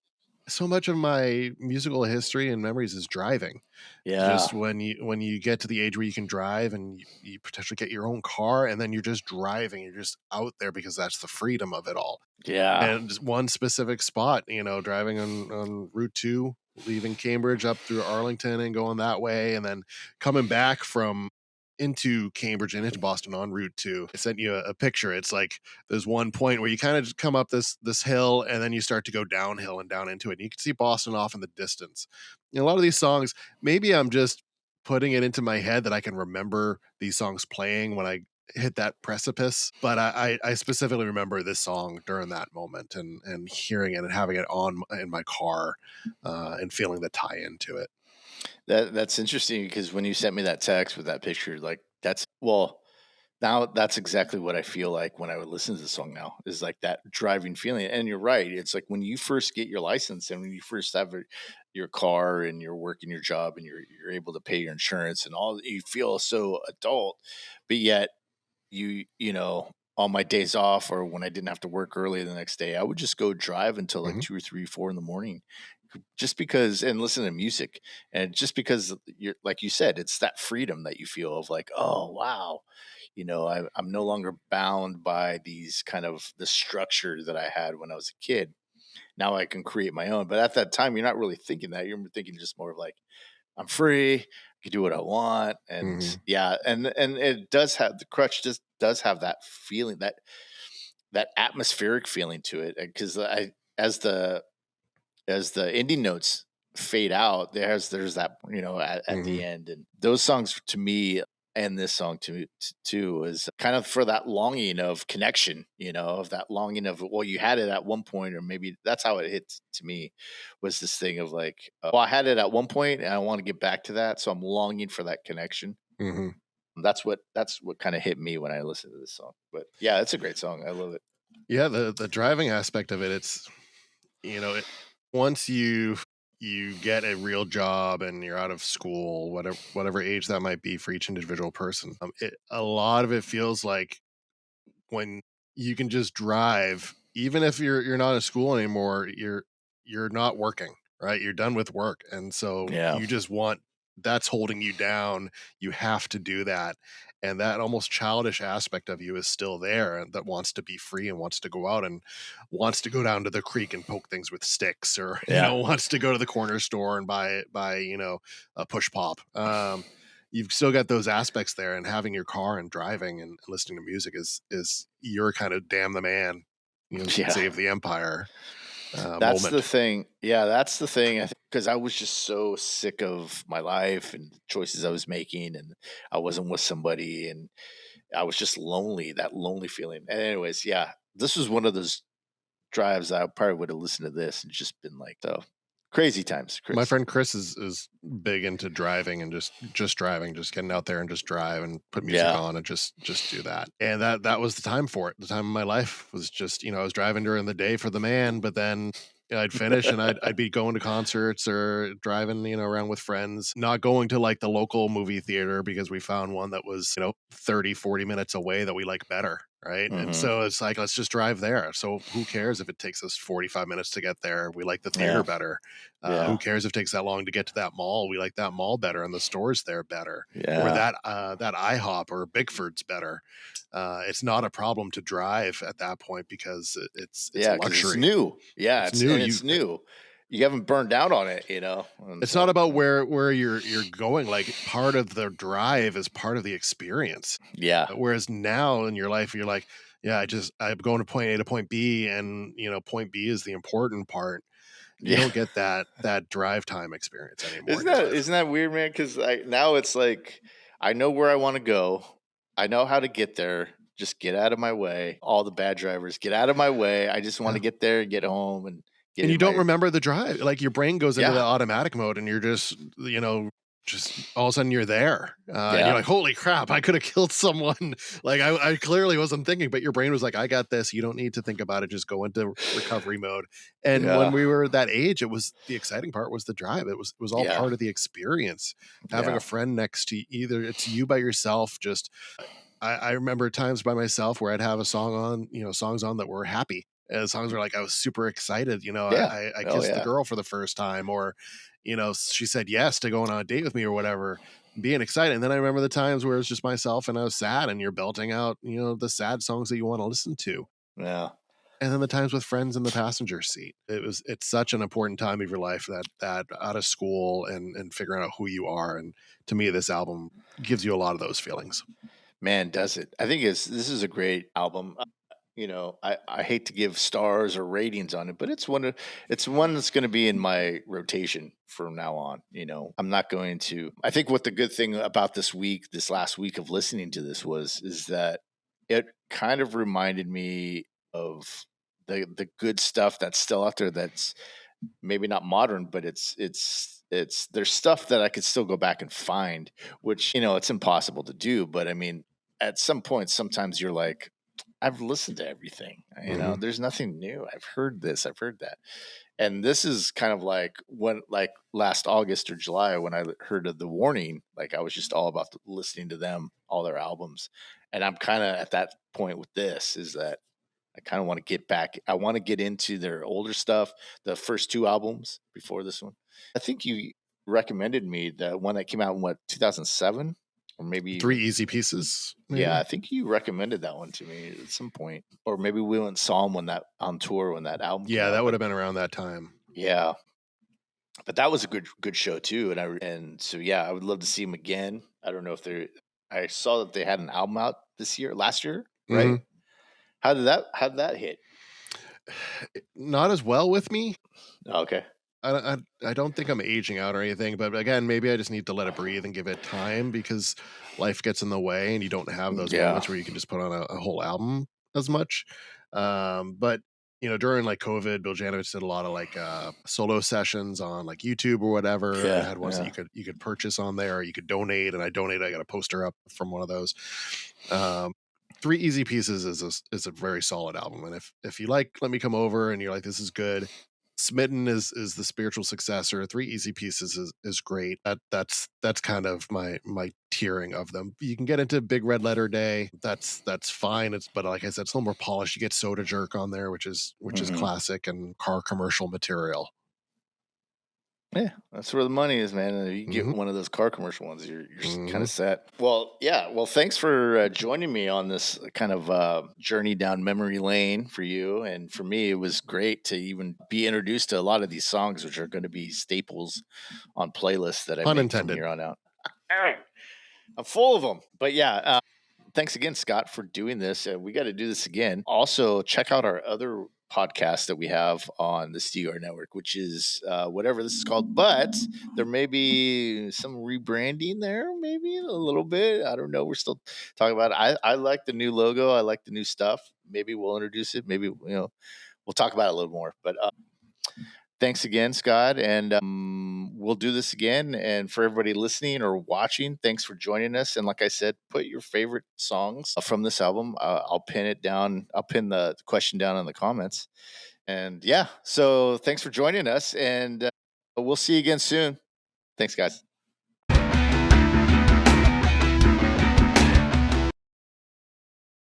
of my musical history and memories is driving. Yeah. Just when you get to the age where you can drive and you potentially get your own car and then you're just driving, you're just out there because that's the freedom of it all. Yeah. And just one specific spot, driving on Route 2, leaving Cambridge up through Arlington and going that way, and then coming back from into Cambridge and into Boston on Route 2. I sent you a picture. It's like there's one point where you kind of just come up this hill and then you start to go downhill and down into it. And you can see Boston off in the distance. A lot of these songs, maybe I'm just putting it into my head that I can remember these songs playing when I hit that precipice. But I specifically remember this song during that moment and hearing it and having it on in my car and feeling the tie into it. That's interesting because when you sent me that text with that picture, like now that's exactly what I feel like when I would listen to the song now is like that driving feeling. And you're right. It's like when you first get your license and when you first have your car and you're working your job and you're able to pay your insurance and all, you feel so adult, but yet on my days off or when I didn't have to work early the next day, I would just go drive until like Mhm, 2 or 3, 4 in the morning just because and listen to music. And just because you're like you said, it's that freedom that you feel of like, oh wow, I'm no longer bound by these kind of the structure that I had when I was a kid. Now I can create my own. But at that time, you're not really thinking that. You're thinking just more of like, I'm free. I can do what I want, and mhm, yeah, and it does have the crutch. Just does have that feeling that atmospheric feeling to it because I as the ending notes fade out, there's that at the mhm, end, and those songs to me and this song too is kind of for that longing of connection, of that longing of well, you had it at one point, or maybe that's how it hit to me was this thing of like, well, I had it at one point, and I want to get back to that, so I'm longing for that connection. mhm. That's what kind of hit me when I listened to this song. But yeah, it's a great song. I love it. Yeah, the driving aspect of it, it's it once you get a real job and you're out of school, whatever age that might be for each individual person, a lot of it feels like when you can just drive, even if you're not at school anymore, you're not working, right? You're done with work. And so Yeah, you just want that's holding you down. You have to do that. And that almost childish aspect of you is still there and that wants to be free and wants to go out and wants to go down to the creek and poke things with sticks or, yeah, wants to go to the corner store and buy, a push pop. You've still got those aspects there and having your car and driving and listening to music is your kind of damn the man, yeah. save the empire That's the moment. thing. Yeah, that's the thing. I think because I was just so sick of my life and the choices I was making, and I wasn't with somebody, and I was just lonely. That lonely feeling. And anyways, yeah, this was one of those drives I probably would have listened to this and just been like, so Crazy times, My Chris. friend Chris is big into driving and just driving, just getting out there and just drive and put music Yeah. on and just do that. And that was the time for it. The time of my life was just, I was driving during the day for the man, but then I'd finish and I'd be going to concerts or driving, around with friends, not going to like the local movie theater because we found one that was, 30, 40 minutes away that we like better. Right. And Hmm. so it's like, let's just drive there. So who cares if it takes us 45 minutes to get there? We like the theater Yeah. better. Who Yeah. cares if it takes that long to get to that mall? We like that mall better, and the stores there better, or Yeah. that IHOP or Bigford's better. It's not a problem to drive at that point because it's a Yeah. Because it's luxury. new. Yeah. It's new. It's new. You haven't burned out on it, and It's not so about where you're going. Like part of the drive is part of the experience. yeah. Whereas now in your life, you're like, yeah, I'm going to point A to point B, and point B is the important part. You Yeah. don't get that drive time experience anymore in Isn't your that life. isn't that weird, man? Because now it's like I know where I want to go. I know how to get there. Just get out of my way. All the bad drivers, get out of my way. I just want Yeah. to get there, get home, and get And you in don't my remember the drive. Like, your brain goes into the yeah, automatic mode, and you're just all of a sudden you're there, and you're yeah, like, "Holy crap, I could have killed someone." Like, I clearly wasn't thinking, but your brain was like, "I got this. You don't need to think about it. Just go into recovery mode." And when yeah, we were that age, it was the exciting part was the drive. It was all yeah, part of the experience. Having yeah, a friend next to you, either it's you by yourself, just I remember times by myself where I'd have a song on, songs on that were happy. And songs were like I was super excited. yeah. I Oh kissed the yeah, girl for the first time, or she said yes to going on a date with me or whatever, being excited. And then I remember the times where it was just myself and I was sad, and you're belting out, the sad songs that you want to listen to. yeah. And then the times with friends in the passenger seat. It's such an important time of your life, that out of school and figuring out who you are. And to me, this album gives you a lot of those feelings. Man, does it? I think this is a great album. I hate to give stars or ratings on it, but it's one that's going to be in my rotation from now on. I'm not going to. I think what the good thing about this last week of listening to this is that it kind of reminded me of the good stuff that's still out there. That's maybe not modern, but it's there's stuff that I could still go back and find, which it's impossible to do. But I mean, at some point, sometimes you're like, I've listened to everything. Mhm. There's nothing new. I've heard this, I've heard that, and this is kind of like when, like last August or July, when I heard of the Warning. Like I was just all about listening to them, all their albums, and I'm kind of at that point with this. Is that I kind of want to get back. I want to get into their older stuff, the first two albums before this one. I think you recommended me the one that came out in 2007, or maybe 3 even easy pieces, yeah. maybe? I think you recommended that one to me at some point, or maybe we went and saw him when that on tour when that album came Yeah, out. that would But have been around that time. yeah, but that was a good show too. And so yeah, I would love to see him again. I don't know if they're. I saw that they had an album out last year, right? Mhm. How did that hit? Not as well with me. Oh, okay. I don't think I'm aging out or anything, but again, maybe I just need to let it breathe and give it time because life gets in the way and you don't have those Yeah. moments where you can just put on a whole album as much. But during like COVID, Bill Janovich did a lot of like solo sessions on like YouTube or whatever, and Yeah, had ones that yeah. you could purchase on there, or you could donate. And I donated. I got a poster up from one of those. Um, Three Easy Pieces is a very solid album, and if you like Let Me Come Over and you're like this is good, Smitten is the spiritual successor. Three Easy Pieces is great. That's kind of my tiering of them. You can get into Big Red Letter Day. That's fine. But like I said, it's a little more polished. You get Soda Jerk on there, which is Mhm. classic and car commercial material. Yeah, that's where the money is, man. And if you get Hmm. one of those car commercial ones, you're kind Hmm. of set. Well, yeah. Well, thanks for joining me on this kind of journey down memory lane for you and for me. It was great to even be introduced to a lot of these songs, which are going to be staples on playlists that I Pun make from intended. here on out. I'm full of them. But yeah, thanks again, Scott, for doing this. We got to do this again. Also, check out our other podcast that we have on the CR network, which is whatever this is called. But there may be some rebranding there, maybe a little bit. I don't know. We're still talking about it. I like the new logo. I like the new stuff. Maybe we'll introduce it. Maybe we'll talk about it a little more. But Thanks again, Scott, and we'll do this again. And for everybody listening or watching, thanks for joining us. And like I said, put your favorite songs from this album. I'll pin it down. I'll pin the question down in the comments. And yeah, so thanks for joining us, and we'll see you again soon. Thanks, guys.